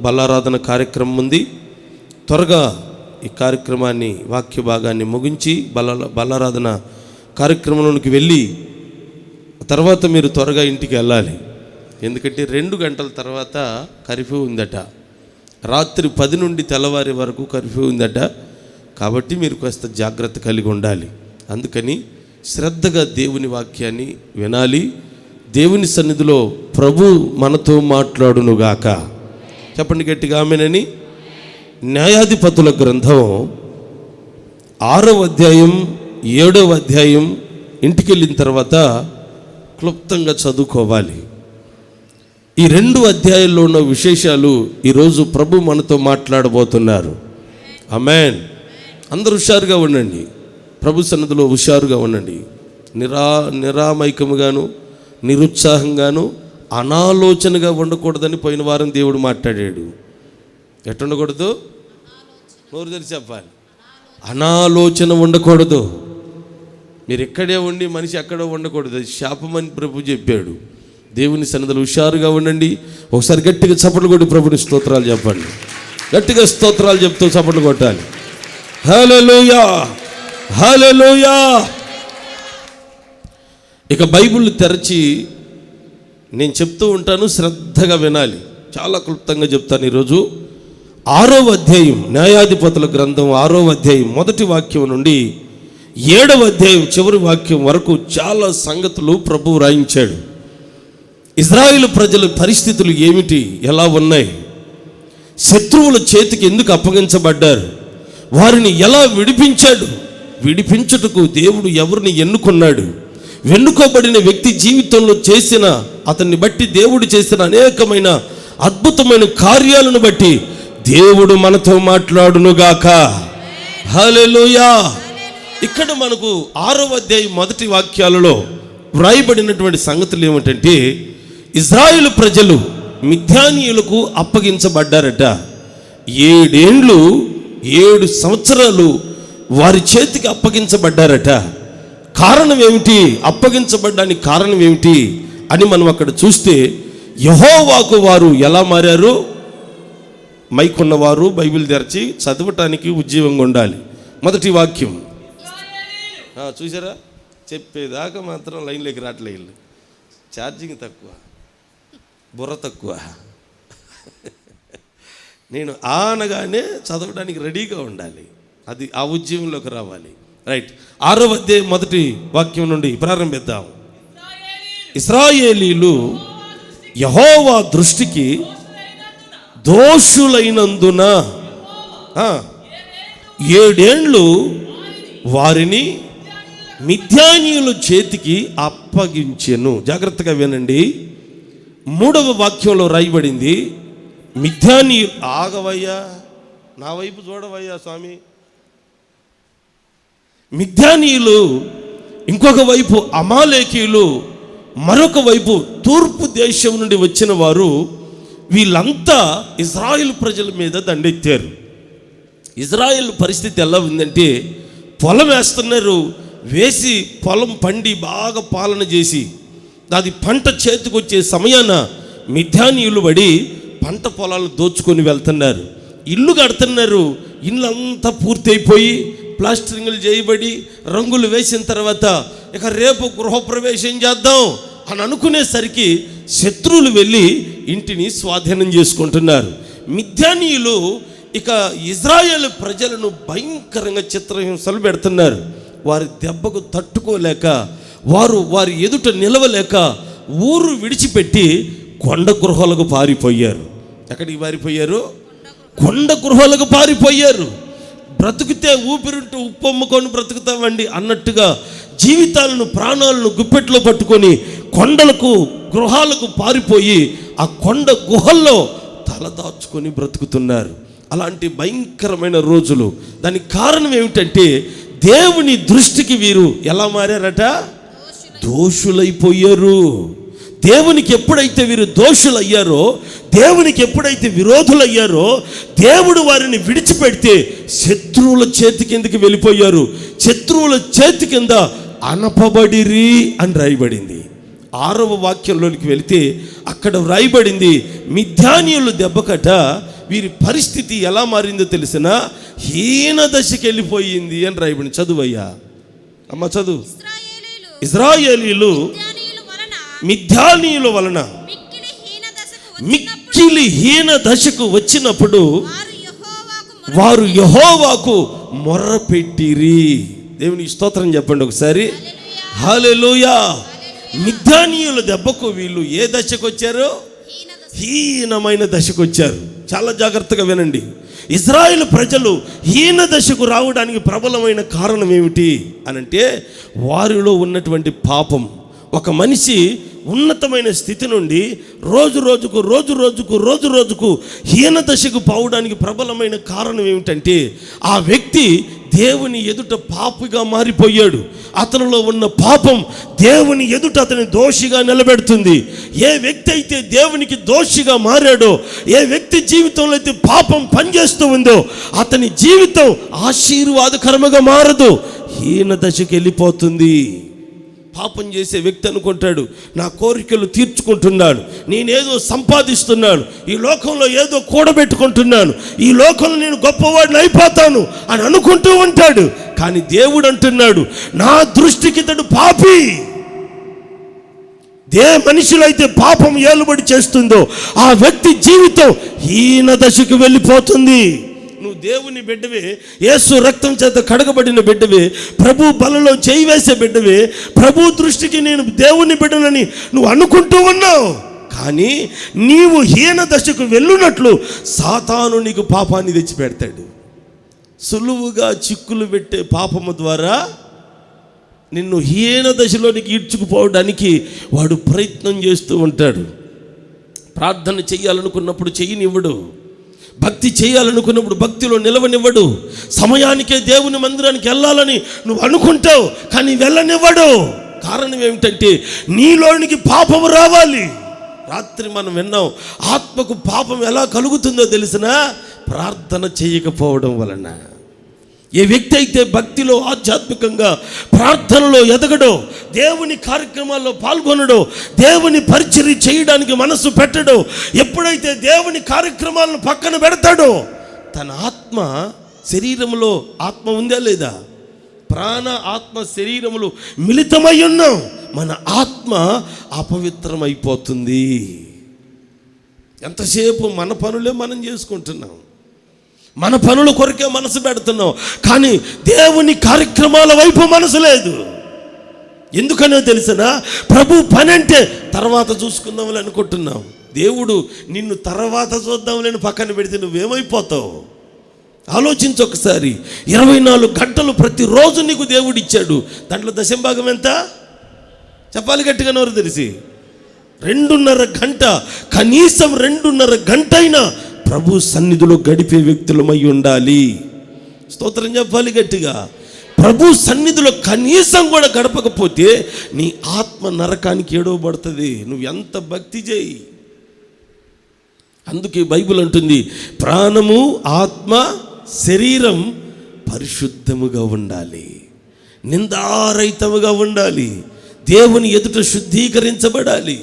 బలారాధన కార్యక్రమం ఉంది. త్వరగా ఈ కార్యక్రమాన్ని, వాక్య భాగాన్ని ముగించి బలారాధన కార్యక్రమంలోనికి వెళ్ళి తర్వాత మీరు త్వరగా ఇంటికి వెళ్ళాలి. ఎందుకంటే 2 గంటల తర్వాత కర్ఫ్యూ ఉందట. రాత్రి 10 నుండి తెల్లవారి వరకు కర్ఫ్యూ ఉందట. కాబట్టి మీరు కాస్త జాగ్రత్త కలిగి ఉండాలి. అందుకని శ్రద్ధగా దేవుని వాక్యాన్ని వినాలి. దేవుని సన్నిధిలో ప్రభు మనతో మాట్లాడునుగాక. చెప్పండి గట్టిగా ఆమేనని. న్యాయాధిపతుల గ్రంథం 6వ అధ్యాయం 7వ అధ్యాయం ఇంటికి వెళ్ళిన తర్వాత క్లుప్తంగా చదువుకోవాలి. ఈ 2 అధ్యాయాల్లో ఉన్న విశేషాలు ఈరోజు ప్రభు మనతో మాట్లాడబోతున్నారు. ఆమేన్. అందరూ హుషారుగా ఉండండి. ప్రభు సన్నిధిలో హుషారుగా ఉండండి. నిరామైకముగాను నిరుత్సాహంగాను అనాలోచనగా ఉండకూడదని పోయిన వారం దేవుడు మాట్లాడాడు. ఎట్లా ఉండకూడదు? నోరు తెరిచి చెప్పాలి. అనాలోచన ఉండకూడదు. మీరు ఎక్కడే ఉండి మనిషి ఎక్కడో ఉండకూడదు. శాపమని ప్రభు చెప్పాడు. దేవుని సన్నిధిలో హుషారుగా ఉండండి. ఒకసారి గట్టిగా చప్పట్లు కొట్టి ప్రభుని స్తోత్రాలు చెప్పండి. గట్టిగా స్తోత్రాలు చెప్తూ చప్పట్లు కొట్టాలి. హల్లెలూయా, హల్లెలూయా. ఇక బైబిల్ తెరచి నేను చెప్తూ ఉంటాను, శ్రద్ధగా వినాలి. చాలా క్లుప్తంగా చెప్తాను ఈరోజు. 6వ అధ్యాయం న్యాయాధిపతుల గ్రంథం 6వ అధ్యాయం మొదటి వాక్యం నుండి 7వ అధ్యాయం చివరి వాక్యం వరకు చాలా సంగతులు ప్రభువు రాయించాడు. ఇజ్రాయేలు ప్రజల పరిస్థితులు ఏమిటి, ఎలా ఉన్నాయి, శత్రువుల చేతికి ఎందుకు అప్పగించబడ్డారు, వారిని ఎలా విడిపించాడు, విడిపించుటకు దేవుడు ఎవరిని ఎన్నుకున్నాడు, వెన్నుకోబడిన వ్యక్తి జీవితంలో చేసిన, అతన్ని బట్టి దేవుడు చేసిన అనేకమైన అద్భుతమైన కార్యాలను బట్టి దేవుడు మనతో మాట్లాడునుగాక. హల్లెలూయా. ఇక్కడ మనకు 6వ అధ్యాయం మొదటి వాక్యాలలో వ్రాయబడినటువంటి సంగతులు ఏమిటంటే, ఇజ్రాయేలు ప్రజలు మిద్యానీయులకు అప్పగించబడ్డారట. 7 సంవత్సరాలు వారి చేతికి అప్పగించబడ్డారట. కారణం ఏమిటి, అప్పగించబడ్డానికి కారణం ఏమిటి అని మనం అక్కడ చూస్తే, యెహోవాకు వారు ఎలా మారారు. మైకున్నవారు బైబిల్ తెరచి చదవటానికి ఉజ్జీవంగా ఉండాలి. మొదటి వాక్యం చూసారా, చెప్పేదాకా మాత్రం లైన్లోకి రావట్లేదు. ఛార్జింగ్ తక్కువ, బుర్ర తక్కువ. నేను అనగానే చదవడానికి రెడీగా ఉండాలి. అది ఆ ఉద్యమంలోకి రావాలి. రైట్. 6వ అధ్యాయం మొదటి వాక్యం నుండి ప్రారంభిద్దాం. ఇశ్రాయేలీలు యెహోవా దృష్టికి దోషులైనందున 7 ఏండ్లు వారిని మిద్యానీయుల చేతికి అప్పగించెను. జాగ్రత్తగా వినండి. 3వ వాక్యంలో రాయబడింది, మిద్యానీయులు. ఆగవయ్యా, నా వైపు చూడవయ్యా స్వామి. మిద్యానీయులు, ఇంకొక వైపు అమాలేకీయులు, మరొక వైపు తూర్పు దేశం నుండి వచ్చిన వారు, వీళ్ళంతా ఇజ్రాయేల్ ప్రజల మీద దండెత్తారు. ఇజ్రాయేల్ పరిస్థితి ఎలా ఉందంటే, పొలం వేస్తున్నారు, వేసి పొలం పండి బాగా పాలన చేసి అది పంట చేతికి వచ్చే సమయాన మిద్యానీయులు పడి పంట పొలాలు దోచుకొని వెళ్తున్నారు. ఇల్లు కడుతున్నారు. ఇల్లు అంతా పూర్తయిపోయి ప్లాస్టరింగ్లు చేయబడి రంగులు వేసిన తర్వాత ఇక రేపు గృహప్రవేశం చేద్దాం అని అనుకునేసరికి శత్రువులు వెళ్ళి ఇంటిని స్వాధీనం చేసుకుంటున్నారు. మిద్యానీయులు ఇక ఇజ్రాయేల్ ప్రజలను భయంకరంగా చిత్రహింసలు పెడుతున్నారు. వారి దెబ్బకు తట్టుకోలేక, వారి ఎదుట నిలవలేక ఊరు విడిచిపెట్టి కొండ గృహాలకు పారిపోయారు. ఎక్కడికి పారిపోయారు? కొండ గృహాలకు పారిపోయారు. బ్రతుకుతే ఊపిరింటూ ఉప్పొమ్ముకొని బ్రతుకుతామండి అన్నట్టుగా జీవితాలను, ప్రాణాలను గుప్పెట్లో పట్టుకొని కొండలకు, గృహాలకు పారిపోయి ఆ కొండ గుహల్లో తలదాచుకొని బ్రతుకుతున్నారు. అలాంటి భయంకరమైన రోజులు. దానికి కారణం ఏమిటంటే, దేవుని దృష్టికి వీరు ఎలా మారారట? దోషులైపోయారు. దేవునికి ఎప్పుడైతే వీరు దోషులయ్యారో, దేవునికి ఎప్పుడైతే విరోధులయ్యారో, దేవుడు వారిని విడిచిపెడితే శత్రువుల చేతి కిందకి వెళ్ళిపోయారు. శత్రువుల చేతి కింద అనపబడిరి అని రాయబడింది. 6వ వాక్యంలోనికి వెళితే అక్కడ వ్రాయబడింది, మిద్యానీయులు దెబ్బకట వీరి పరిస్థితి ఎలా మారిందో తెలిసిన హీన దశకి వెళ్ళిపోయింది అని రాయబడింది. చదువయ్యా అమ్మ చదువు. ఇశ్రాయేలీయులు మిద్యానీయుల వలన మిక్కిలి హీన దశకు వచ్చినప్పుడు వారు యెహోవాకు మొర్రపెట్టిరి. దేవునికి స్తోత్రం చెప్పండి ఒకసారి. హల్లెలూయా. మిద్యానీయుల దెబ్బకు వీళ్ళు ఏ దశకు వచ్చారు? హీనమైన దశకు వచ్చారు. చాలా జాగ్రత్తగా వినండి. ఇశ్రాయేలు ప్రజలు హీన దశకు రావడానికి ప్రబలమైన కారణం ఏమిటి అనంటే వారిలో ఉన్నటువంటి పాపం. ఒక మనిషి ఉన్నతమైన స్థితి నుండి రోజు రోజుకు హీన దశకు పోవడానికి ప్రబలమైన కారణం ఏమిటంటే ఆ వ్యక్తి దేవుని ఎదుట పాపిగా మారిపోయాడు. అతనిలో ఉన్న పాపం దేవుని ఎదుట అతని దోషిగా నిలబెడుతుంది. ఏ వ్యక్తి అయితే దేవునికి దోషిగా మారాడో, ఏ వ్యక్తి జీవితంలో అయితే పాపం పనిచేస్తూ ఉందో అతని జీవితం ఆశీర్వాదకరముగా మారదు, హీన దశకి వెళ్ళిపోతుంది. పాపం చేసే వ్యక్తి అనుకుంటాడు, నా కోరికలు తీర్చుకుంటున్నాను, నేనేదో సంపాదిస్తున్నాను, ఈ లోకంలో ఏదో కూడబెట్టుకుంటున్నాను, ఈ లోకంలో నేను గొప్పవాడిని అయిపోతాను అని అనుకుంటూ ఉంటాడు. కానీ దేవుడు అంటున్నాడు, నా దృష్టికి ఇతడు పాపి. మనుషులు అయితే పాపం ఏలుబడి చేస్తుందో ఆ వ్యక్తి జీవితం హీన దశకు వెళ్ళిపోతుంది. నువ్వు దేవుని బిడ్డవే, యేసు రక్తం చేత కడగబడిన బిడ్డవే, ప్రభు బలలో చేయి వేసే బిడ్డవే, ప్రభు దృష్టికి నేను దేవుని బిడ్డనని నువ్వు అనుకుంటూ ఉన్నావు. కానీ నీవు హీన దశకు వెళ్ళునట్లు సాతాను నీకు పాపాన్ని తెచ్చిపెడతాడు. సులువుగా చిక్కులు పెట్టే పాపము ద్వారా నిన్ను హీన దశలోనికి ఈడ్చుకుపోవడానికి వాడు ప్రయత్నం చేస్తూ ఉంటాడు. ప్రార్థన చెయ్యాలనుకున్నప్పుడు చెయ్యనివ్వడు, భక్తి చేయాలనుకున్నప్పుడు భక్తిలో నిలవనివ్వడు, సమయానికే దేవుని మందిరానికి వెళ్ళాలని నువ్వు అనుకుంటావు కానీ వెళ్ళనివ్వడు. కారణం ఏమిటంటే నీలోనికి పాపము రావాలి. రాత్రి మనం విన్నాం, ఆత్మకు పాపం ఎలా కలుగుతుందో తెలిసినా ప్రార్థన చేయకపోవడం వలన. ఏ వ్యక్తి అయితే భక్తిలో ఆధ్యాత్మికంగా ప్రార్థనలో ఎదగడో, దేవుని కార్యక్రమాల్లో పాల్గొనడో, దేవుని పరిచర్య చేయడానికి మనసు పెట్టడో, ఎప్పుడైతే దేవుని కార్యక్రమాలను పక్కన పెడతాడో తన ఆత్మ శరీరంలో ఆత్మ ఉందా లేదా? ప్రాణ ఆత్మ శరీరములు మిళితమై ఉన్నాం. మన ఆత్మ అపవిత్రమైపోతుంది. ఎంతసేపు మన పనులే మనం చేసుకుంటున్నాం, మన పనుల కొరకే మనసు పెడుతున్నాం, కానీ దేవుని కార్యక్రమాల వైపు మనసు లేదు. ఎందుకనో తెలిసినా ప్రభు పని అంటే తర్వాత చూసుకుందామని అనుకుంటున్నాం. దేవుడు నిన్ను తర్వాత చూద్దామని పక్కన పెడితే నువ్వేమైపోతావు? ఆలోచించు ఒకసారి. 24 గంటలు ప్రతిరోజు నీకు దేవుడు ఇచ్చాడు. దాంట్లో దశంభాగం ఎంత చెప్పాలి గట్టిగా నోరు తెలిసి? 2.5 గంట. కనీసం 2.5 గంట అయినా ప్రభు సన్నిధిలో గడిపే వ్యక్తులమై ఉండాలి. స్తోత్రం చెప్పాలి గట్టిగా. ప్రభు సన్నిధిలో కనీసం కూడా గడపకపోతే నీ ఆత్మ నరకానికి ఏడవబడుతుంది. నువ్వు ఎంత భక్తి చేయి. అందుకే బైబిల్ అంటుంది, ప్రాణము ఆత్మ శరీరం పరిశుద్ధముగా ఉండాలి, నిందారహితముగా ఉండాలి, దేవుని ఎదుట శుద్ధీకరించబడాలి.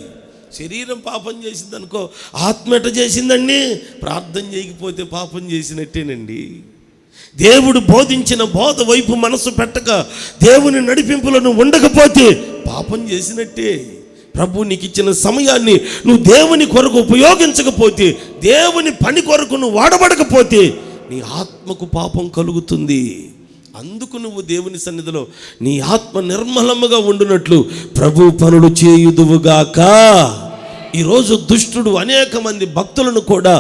శరీరం పాపం చేసిందనుకో, ఆత్మ ఎట చేసిందండి? ప్రార్థన చేయకపోతే పాపం చేసినట్టేనండి. దేవుడు బోధించిన బోధ వైపు మనసు పెట్టక దేవుని నడిపింపులను ఉండకపోతే పాపం చేసినట్టే. ప్రభు నీకు ఇచ్చిన సమయాన్ని నువ్వు దేవుని కొరకు ఉపయోగించకపోతే, దేవుని పని కొరకు నువ్వు వాడబడకపోతే నీ ఆత్మకు పాపం కలుగుతుంది. అందుకు నువ్వు దేవుని సన్నిధిలో నీ ఆత్మ నిర్మలముగా ఉండునట్లు ప్రభు పనులు చేయుదువుగాక. ఈరోజు దుష్టుడు అనేక మంది భక్తులను కూడా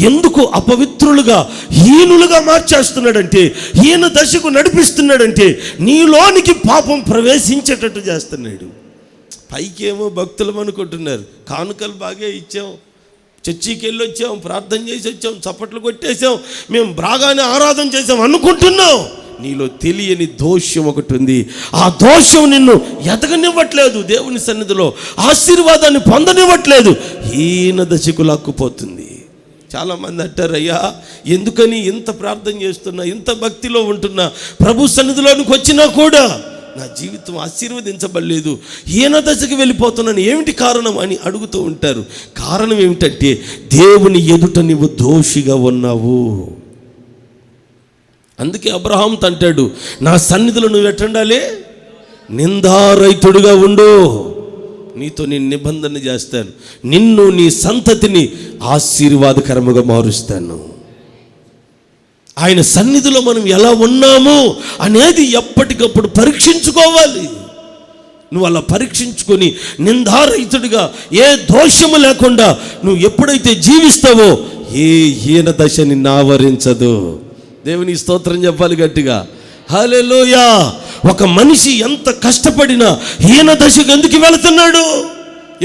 ఎందుకు అపవిత్రులుగా, హీనులుగా మార్చేస్తున్నాడంటే, హీన దశకు నడిపిస్తున్నాడంటే నీలోనికి పాపం ప్రవేశించేటట్టు చేస్తున్నాడు. పైకేమో భక్తులం అనుకుంటున్నారు, కానుకలు బాగా ఇచ్చాం, చర్చికి వెళ్ళి వచ్చాం, ప్రార్థన చేసి వచ్చాం, చప్పట్లు కొట్టేసాం, మేము బాగానే ఆరాధన చేసాం అనుకుంటున్నాం. నీలో తెలియని దోషం ఒకటి ఉంది. ఆ దోషం నిన్ను ఎదగనివ్వట్లేదు, దేవుని సన్నిధిలో ఆశీర్వాదాన్ని పొందనివ్వట్లేదు, హీన దశకు లాక్కుపోతుంది. చాలామంది అంటారు, అయ్యా ఎందుకని ఇంత ప్రార్థన చేస్తున్నా, ఇంత భక్తిలో ఉంటున్నా, ప్రభు సన్నిధిలోనికి వచ్చినా కూడా నా జీవితం ఆశీర్వదించబడలేదు, హీన దశకు వెళ్ళిపోతున్నాను, ఏమిటి కారణం అని అడుగుతూ ఉంటారు. కారణం ఏమిటంటే దేవుని ఎదుట నీవు దోషిగా ఉన్నావు. అందుకే అబ్రహాంతో అంటాడు, నా సన్నిధిలో నువ్వు ఎట్టుండాలి, నిందారహితుడిగా ఉండు, నీతో నేను నిబంధన చేస్తాను, నిన్ను నీ సంతతిని ఆశీర్వాదకరముగా మారుస్తాను. ఆయన సన్నిధిలో మనం ఎలా ఉన్నాము అనేది ఎప్పటికప్పుడు పరీక్షించుకోవాలి. నువ్వు అలా పరీక్షించుకొని నిందారహితుడిగా ఏ దోషము లేకుండా నువ్వు ఎప్పుడైతే జీవిస్తావో ఏ హీన దశ నిన్ను ఆవరించదు. దేవుని స్తోత్రం చెప్పాలి గట్టిగా, హల్లెలూయా. ఒక మనిషి ఎంత కష్టపడినా హీన దశకు ఎందుకు వెళుతున్నాడు?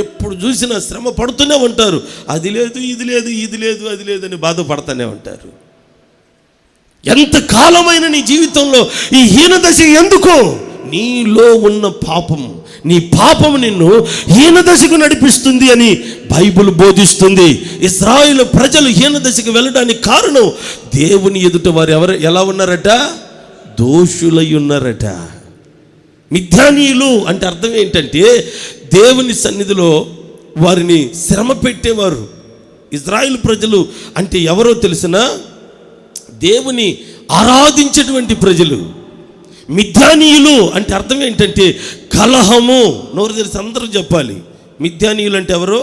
ఎప్పుడు చూసినా శ్రమ పడుతూనే ఉంటారు. అది లేదు, ఇది లేదు, ఇది లేదు, అది లేదు అని బాధపడుతూనే ఉంటారు. ఎంత కాలమైన నీ జీవితంలో ఈ హీన దశ ఎందుకు? నీలో ఉన్న పాపం, నీ పాపం నిన్ను హీన దశకు నడిపిస్తుంది అని బైబిల్ బోధిస్తుంది. ఇశ్రాయేలు ప్రజలు హీన దశకు వెళ్ళడానికి కారణం దేవుని ఎదుట వారు ఎలా ఉన్నారట? దోషులై ఉన్నారట. మిథ్యానీయులు అంటే అర్థం ఏంటంటే దేవుని సన్నిధిలో వారిని శ్రమ పెట్టేవారు. ఇశ్రాయేలు ప్రజలు అంటే ఎవరో తెలిసినా దేవుని ఆరాధించేటువంటి ప్రజలు. మిథ్యానీయులు అంటే అర్థం ఏంటంటే కలహము. నోరు తెలిసి అందరూ చెప్పాలి. మిథ్యానీయులు అంటే ఎవరు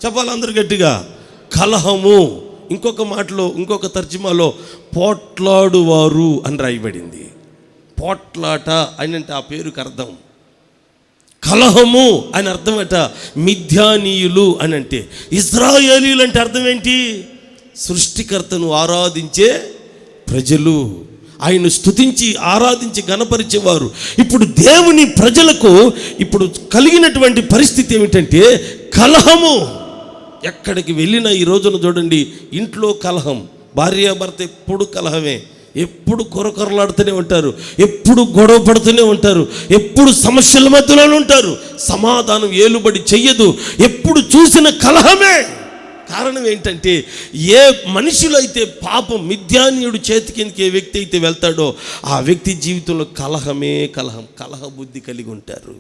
చెప్పాలి అందరు గట్టిగా? కలహము. ఇంకొక మాటలో, ఇంకొక తర్జుమాలో పోట్లాడువారు అని రాయబడింది. పోట్లాట అని అంటే ఆ పేరుకి అర్థం. కలహము అని అర్థం అట మిథ్యానీయులు అని అంటే. ఇశ్రాయేలీయులు అంటే అర్థం ఏంటి? సృష్టికర్తను ఆరాధించే ప్రజలు, ఆయన స్తుతించి ఆరాధించి గణపరిచేవారు. ఇప్పుడు దేవుని ప్రజలకు ఇప్పుడు కలిగినటువంటి పరిస్థితి ఏమిటంటే కలహము. ఎక్కడికి వెళ్ళినా ఈ రోజున చూడండి, ఇంట్లో కలహం, భార్యాభర్త ఎప్పుడు కలహమే, ఎప్పుడు కొరకొరలాడుతూనే ఉంటారు, ఎప్పుడు గొడవ పడుతూనే ఉంటారు, ఎప్పుడు సమస్యల మధ్యలోనే ఉంటారు, సమాధానం ఏలుబడి చెయ్యదు, ఎప్పుడు చూసిన కలహమే. కారణం ఏంటంటే ఏ మనిషిలో అయితే పాపం మిథ్యానీయుడు చేతి కిందకి ఏ వ్యక్తి అయితే వెళ్తాడో ఆ వ్యక్తి జీవితంలో కలహమే కలహం. కలహ బుద్ధి కలిగి ఉంటారు.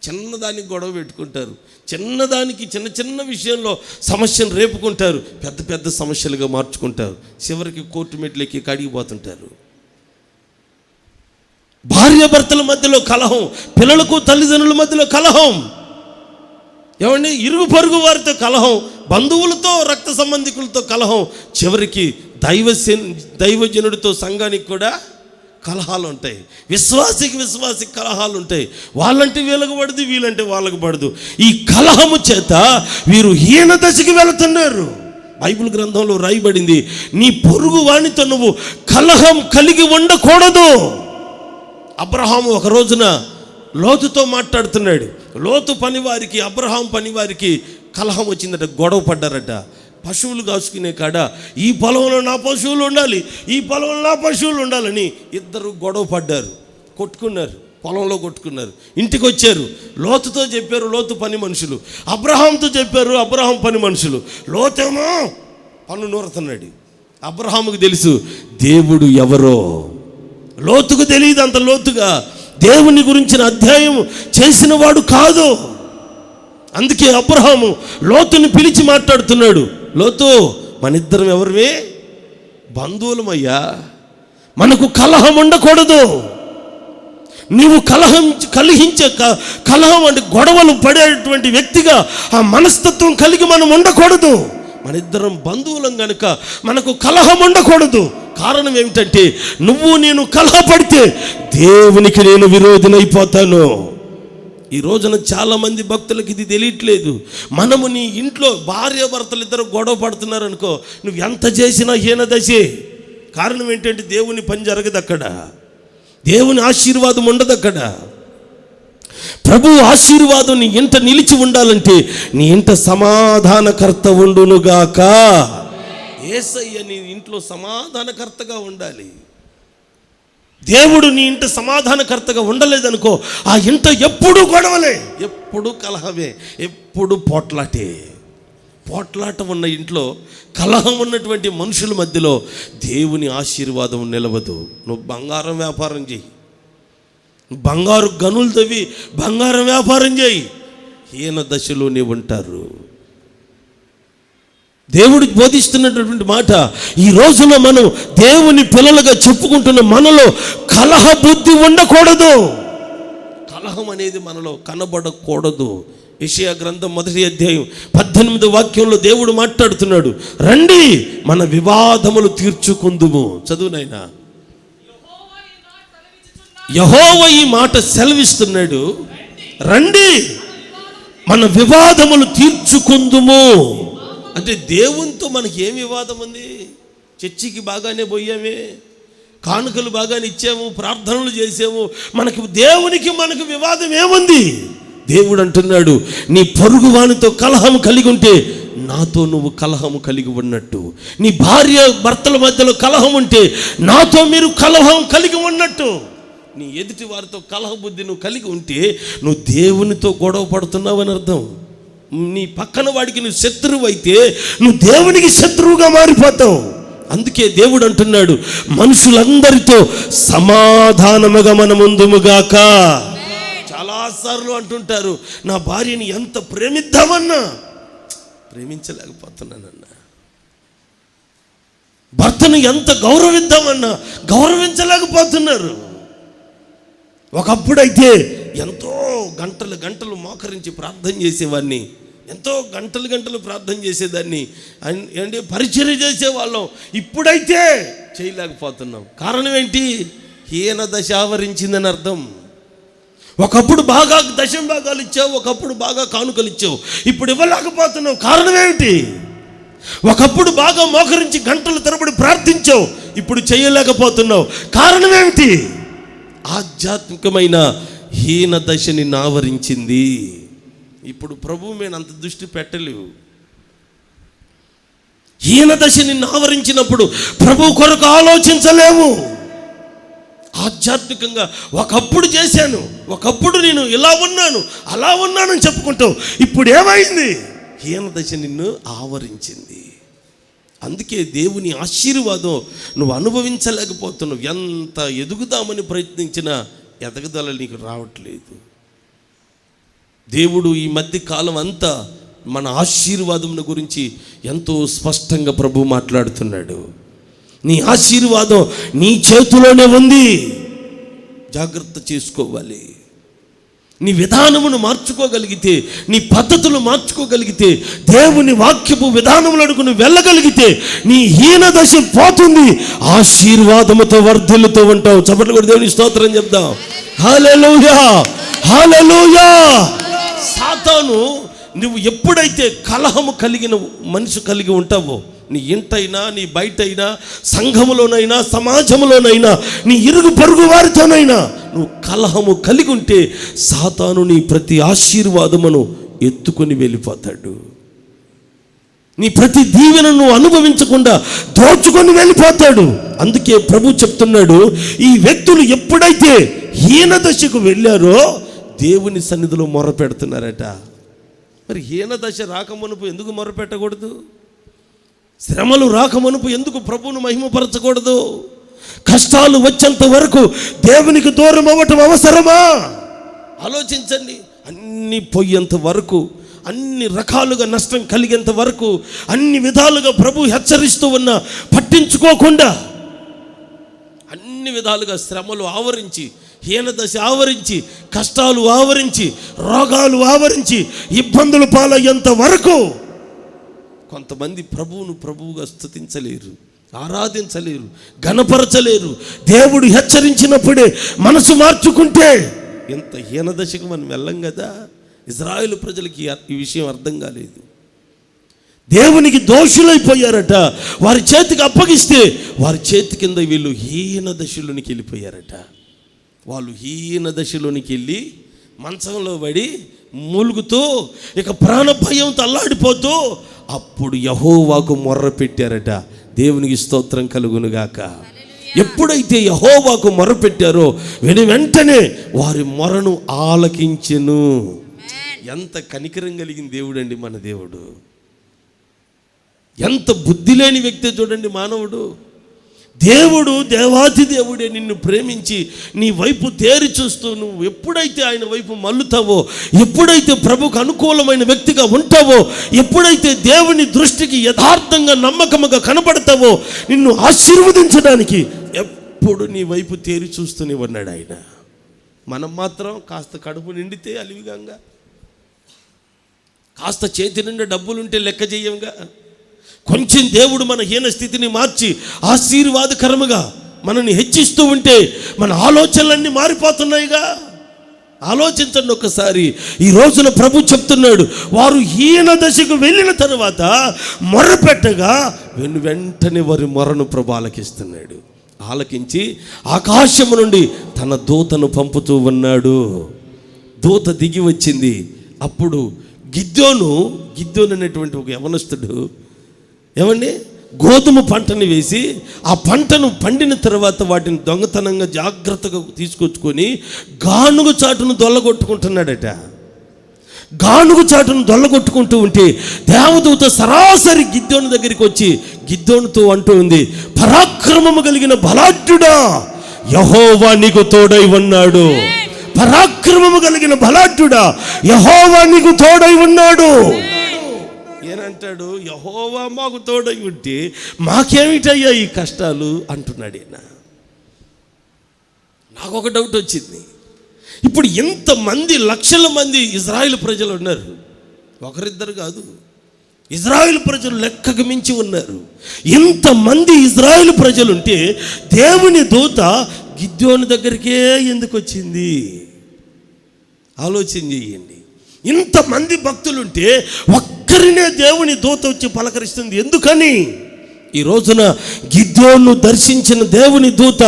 చిన్నదానికి గొడవ పెట్టుకుంటారు, చిన్నదానికి చిన్న చిన్న విషయంలో సమస్యను రేపుకుంటారు, పెద్ద పెద్ద సమస్యలుగా మార్చుకుంటారు, చివరికి కోర్టు మెట్లెక్కి కడిగిపోతుంటారు. భార్యాభర్తల మధ్యలో కలహం, పిల్లలకు తల్లిదండ్రుల మధ్యలో కలహం, ఏమండి ఇరుగు పొరుగు వారితో కలహం, బంధువులతో రక్త సంబంధికులతో కలహం, చివరికి దైవజనుడితో సంఘానికి కూడా కలహాలు ఉంటాయి. విశ్వాసికి కలహాలు ఉంటాయి. వాళ్ళంటే వీళ్ళకు పడదు, వీళ్ళంటే వాళ్ళకు పడదు. ఈ కలహము చేత వీరు హీన దశకి వెళుతున్నారు. బైబిల్ గ్రంథంలో రాయబడింది, నీ పొరుగు వానితో నువ్వు కలహం కలిగి ఉండకూడదు. అబ్రహాము ఒక రోజున లోతుతో మాట్లాడుతున్నాడు. లోతు పనివారికి అబ్రహాం పనివారికి కలహం వచ్చిందట, గొడవ పడ్డారట. పశువులు కాసుకునే కాడ ఈ పొలంలో నా పశువులు ఉండాలి, ఈ పొలంలో నా పశువులు ఉండాలని ఇద్దరు గొడవ పడ్డారు, కొట్టుకున్నారు, పొలంలో కొట్టుకున్నారు. ఇంటికి వచ్చారు, లోతుతో చెప్పారు లోతు పని మనుషులు, అబ్రహాంతో చెప్పారు అబ్రహాం పని మనుషులు. లోతేమో పన్ను నూరుతున్నాడు. అబ్రహాముకు తెలుసు దేవుడు ఎవరో, లోతుకు తెలియదు అంత లోతుగా. దేవుని గురించిన అధ్యాయం చేసిన వాడు కాదు. అందుకే అబ్రహాము లోతుని పిలిచి మాట్లాడుతున్నాడు, లోతు మన ఇద్దరం ఎవరివే? బంధువులమయ్యా, మనకు కలహం ఉండకూడదు. నీవు కలహం అంటే గొడవలు పడేటువంటి వ్యక్తిగా ఆ మనస్తత్వం కలిగి మనం ఉండకూడదు. మన ఇద్దరం బంధువులం కనుక మనకు కలహం ఉండకూడదు. కారణం ఏమిటంటే నువ్వు నేను కలహపడితే దేవునికి నేను విరోధినైపోతాను. ఈ రోజున చాలామంది భక్తులకు ఇది తెలియట్లేదు. మనము నీ ఇంట్లో భార్యాభర్తలు ఇద్దరు గొడవ పడుతున్నారు అనుకో, నువ్వు ఎంత చేసినా హీన దశే. కారణం ఏంటంటే దేవుని పని జరగదు అక్కడ, దేవుని ఆశీర్వాదం ఉండదు అక్కడ. ప్రభు ఆశీర్వాదం నీ ఇంట నిలిచి ఉండాలంటే నీ ఇంట సమాధానకర్త ఉండునుగాక. యేసయ్య నీ ఇంట్లో సమాధానకర్తగా ఉండాలి. దేవుడు నీ ఇంట సమాధానకర్తగా ఉండలేదనుకో, ఆ ఇంట ఎప్పుడు గొడవలే, ఎప్పుడు కలహమే, ఎప్పుడు పోట్లాటే. పోట్లాట ఉన్న ఇంట్లో, కలహం ఉన్నటువంటి మనుషుల మధ్యలో దేవుని ఆశీర్వాదం నిలవదు. నువ్వు బంగారం వ్యాపారం చెయ్యి, బంగారు గనులు తవ్వి బంగారం వ్యాపారం చేయి, హీన దశలోనే ఉంటారు. దేవుడు బోధిస్తున్నటువంటి మాట, ఈ రోజున మనం దేవుని పిల్లలుగా చెప్పుకుంటున్న మనలో కలహ బుద్ధి ఉండకూడదు. కలహం అనేది మనలో కనబడకూడదు. యెషయా గ్రంథం 1వ అధ్యాయం 18వ వాక్యంలో దేవుడు మాట్లాడుతున్నాడు, రండి మన వివాదములు తీర్చుకుందుము. చదువునైనా, యెహోవా ఈ మాట సెలవిస్తున్నాడు, రండి మన వివాదములు తీర్చుకుందుము. అంటే దేవునితో మనకి ఏం వివాదం ఉంది? చర్చికి బాగానే పోయామే, కానుకలు బాగానే ఇచ్చాము, ప్రార్థనలు చేసాము, దేవునికి మనకు వివాదం ఏముంది? దేవుడు అంటున్నాడు, నీ పొరుగు వానితో కలహం కలిగి ఉంటే నాతో నువ్వు కలహము కలిగి ఉన్నట్టు. నీ భార్య భర్తల మధ్యలో కలహం ఉంటే నాతో మీరు కలహం కలిగి ఉన్నట్టు. నీ ఎదుటి వారితో కలహ బుద్ధి నువ్వు కలిగి ఉంటే నువ్వు దేవునితో గొడవ పడుతున్నావు అని అర్థం. నీ పక్కన వాడికి నువ్వు శత్రువు అయితే నువ్వు దేవునికి శత్రువుగా మారిపోతావు. అందుకే దేవుడు అంటున్నాడు, మనుషులందరితో సమాధానముగా మనం ఉందుముగాక. చాలాసార్లు అంటుంటారు, నా భార్యని ఎంత ప్రేమిద్దామన్నా ప్రేమించలేకపోతున్నానన్నా, భర్తను ఎంత గౌరవిద్దామన్నా గౌరవించలేకపోతున్నారు. ఒకప్పుడైతే ఎంతో గంటలు గంటలు మోకరించి ప్రార్థన చేసేవాడిని, ఎంతో గంటలు గంటలు ప్రార్థన చేసేదాన్ని, అంటే పరిచర్య చేసేవాళ్ళం. ఇప్పుడైతే చేయలేకపోతున్నాం. కారణం ఏంటి? హీన దశ ఆవరించిందని అర్థం. ఒకప్పుడు బాగా దశమ భాగాలు ఇచ్చావు, ఒకప్పుడు బాగా కానుకలు ఇచ్చావు, ఇప్పుడు ఇవ్వలేకపోతున్నావు. కారణం ఏమిటి? ఒకప్పుడు బాగా మోకరించి గంటల తరబడి ప్రార్థించావు, ఇప్పుడు చేయలేకపోతున్నావు. కారణం ఏమిటి? ఆధ్యాత్మికమైన హీన దశని ఆవరించింది. ఇప్పుడు ప్రభువు మీద అంత దృష్టి పెట్టలేవు. హీన దశని ఆవరించినప్పుడు ప్రభు కొరకు ఆలోచించలేము. ఆధ్యాత్మికంగా ఒకప్పుడు చేశాను, ఒకప్పుడు నేను ఇలా ఉన్నాను, అలా ఉన్నానని చెప్పుకుంటావు. ఇప్పుడు ఏమైంది? హీన దశ నిన్ను ఆవరించింది. అందుకే దేవుని ఆశీర్వాదం నువ్వు అనుభవించలేకపోతున్నావు. ఎంత ఎదుగుదామని ప్రయత్నించినా ఎదగదల నీకు రావట్లేదు. దేవుడు ఈ మధ్య కాలం అంతా మన ఆశీర్వాదం గురించి ఎంతో స్పష్టంగా ప్రభు మాట్లాడుతున్నాడు. నీ ఆశీర్వాదం నీ చేతిలోనే ఉంది, జాగ్రత్త చేసుకోవాలి. నీ విధానమును మార్చుకోగలిగితే, నీ పద్ధతులు మార్చుకోగలిగితే, దేవుని వాక్యపు విధానములకు నువ్వు వెళ్ళగలిగితే నీ హీన దశ పోతుంది, ఆశీర్వాదముతో వర్ధిల్లుతూ ఉంటావు. చప్పట్లు కూడా దేవుని స్తోత్రం చెప్దాం. హల్లెలూయా, హల్లెలూయా. సాతాను నువ్వు ఎప్పుడైతే కలహము కలిగిన మనిషి కలిగి ఉంటావో, నీ ఇంటైనా నీ బయటైనా సంఘములోనైనా సమాజంలోనైనా నీ ఇరుగు పొరుగు వారితోనైనా నువ్వు కలహము కలిగి ఉంటే సాతాను నీ ప్రతి ఆశీర్వాదమును ఎత్తుకొని వెళ్ళిపోతాడు. నీ ప్రతి దీవెనను అనుభవించకుండా దోచుకొని వెళ్ళిపోతాడు. అందుకే ప్రభు చెప్తున్నాడు, ఈ వ్యక్తులు ఎప్పుడైతే హీన దశకు వెళ్ళారో దేవుని సన్నిధిలో మొర పెడుతున్నారట. మరి హీన దశ రాకమునుపు ఎందుకు మొర పెట్టకూడదు? శ్రమలు రాకమునుపు ఎందుకు ప్రభువును మహిమపరచకూడదు? కష్టాలు వచ్చేంత వరకు దేవునికి దూరం అవ్వటం అవసరమా? ఆలోచించండి. అన్నీ పోయేంత వరకు, అన్ని రకాలుగా నష్టం కలిగేంత వరకు, అన్ని విధాలుగా ప్రభు హెచ్చరిస్తూ ఉన్నా పట్టించుకోకుండా అన్ని విధాలుగా శ్రమలు ఆవరించి, హీన దశ ఆవరించి, కష్టాలు ఆవరించి, రోగాలు ఆవరించి, ఇబ్బందులు పాలయ్యేంత వరకు కొంతమంది ప్రభువును ప్రభువుగా స్తుతించలేరు, ఆరాధించలేరు, గణపరచలేరు. దేవుడు హెచ్చరించినప్పుడే మనసు మార్చుకుంటే ఎంత హీన దశకు మనం వెళ్ళం కదా. ఇజ్రాయేలు ప్రజలకి ఈ విషయం అర్థం కాలేదు. దేవునికి దోషులైపోయారట. వారి చేతికి అప్పగిస్తే వారి చేతి కింద వీళ్ళు హీన దశలోనికి వెళ్ళిపోయారట. వాళ్ళు హీన దశలోనికి వెళ్ళి మంచంలో పడి మూలుగుతూ ఇక ప్రాణ భయంతో అల్లాడిపోతూ అప్పుడు యెహోవాకు మొర్ర పెట్టారట. దేవునికి స్తోత్రం కలుగునుగాక. ఎప్పుడైతే యెహోవాకు మొర్ర పెట్టారో వెంటనే వారి మొరను ఆలకించెను. ఎంత కనికరం కలిగిన దేవుడు అండి మన దేవుడు. ఎంత బుద్ధి లేని వ్యక్తి చూడండి మానవుడు. దేవుడు దేవాది దేవుడే నిన్ను ప్రేమించి నీ వైపు తేరి చూస్తూ నువ్వు ఎప్పుడైతే ఆయన వైపు మల్లుతావో, ఎప్పుడైతే ప్రభుకు అనుకూలమైన వ్యక్తిగా ఉంటావో, ఎప్పుడైతే దేవుని దృష్టికి యథార్థంగా నమ్మకముగా కనబడతావో, నిన్ను ఆశీర్వదించడానికి ఎప్పుడు నీ వైపు తేరి చూస్తూనే ఉన్నాడు ఆయన. మనం మాత్రం కాస్త కడుపు నిండితే అలివిగంగా, కాస్త చేతి నిండా డబ్బులుంటే లెక్క చెయ్యంగా, కొంచెం దేవుడు మన హీన స్థితిని మార్చి ఆశీర్వాదకరముగా మనల్ని హెచ్చిస్తూ ఉంటే మన ఆలోచనలన్నీ మారిపోతున్నాయిగా. ఆలోచించండి ఒకసారి. ఈ రోజున ప్రభు చెప్తున్నాడు, వారు హీన దశకు వెళ్ళిన తర్వాత మొర్రపెట్టగా వెంటనే వారి మొరను ప్రభు ఆలకిస్తున్నాడు. ఆలకించి ఆకాశము నుండి తన దూతను పంపుతూ ఉన్నాడు. దూత దిగి వచ్చింది. అప్పుడు గిద్యోను అనేటువంటి ఒక యవనస్తుడు ఏమండి గోధుమ పంటని వేసి ఆ పంటను పండిన తర్వాత వాటిని దొంగతనంగా జాగ్రత్తగా తీసుకొచ్చుకొని గానుగ చాటును దొల్లగొట్టుకుంటున్నాడట. గానుగ చాటును దొల్లగొట్టుకుంటూ ఉంటే దేవదూత సరాసరి గిద్యోను దగ్గరికి వచ్చి గిద్యోనుతో అంటూ ఉంది, పరాక్రమము కలిగిన బలాఢ్యుడా, యెహోవా నీకు తోడై ఉన్నాడు. పరాక్రమము కలిగిన బలాఢ్యుడా, యెహోవా నీకు తోడై ఉన్నాడు. ఏనంటాడు, యెహోవా మాకు తోడై ఉంటే మాకేమిటయ్యా ఈ కష్టాలు అంటున్నాడు ఈయన. నాకు ఒక డౌట్ వచ్చింది. ఇప్పుడు ఇంతమంది లక్షల మంది ఇజ్రాయిల్ ప్రజలు ఉన్నారు, ఒకరిద్దరు కాదు, ఇజ్రాయిల్ ప్రజలు లెక్కకు మించి ఉన్నారు. ఇంతమంది ఇజ్రాయిల్ ప్రజలుంటే దేవుని దూత గిద్యోను దగ్గరికే ఎందుకు వచ్చింది? ఆలోచన చేయండి. ఇంతమంది భక్తులుంటే ఒక్కరినే దేవుని దూత వచ్చి పలకరిస్తుంది ఎందుకని? ఈ రోజున గిద్యోను దర్శించిన దేవుని దూత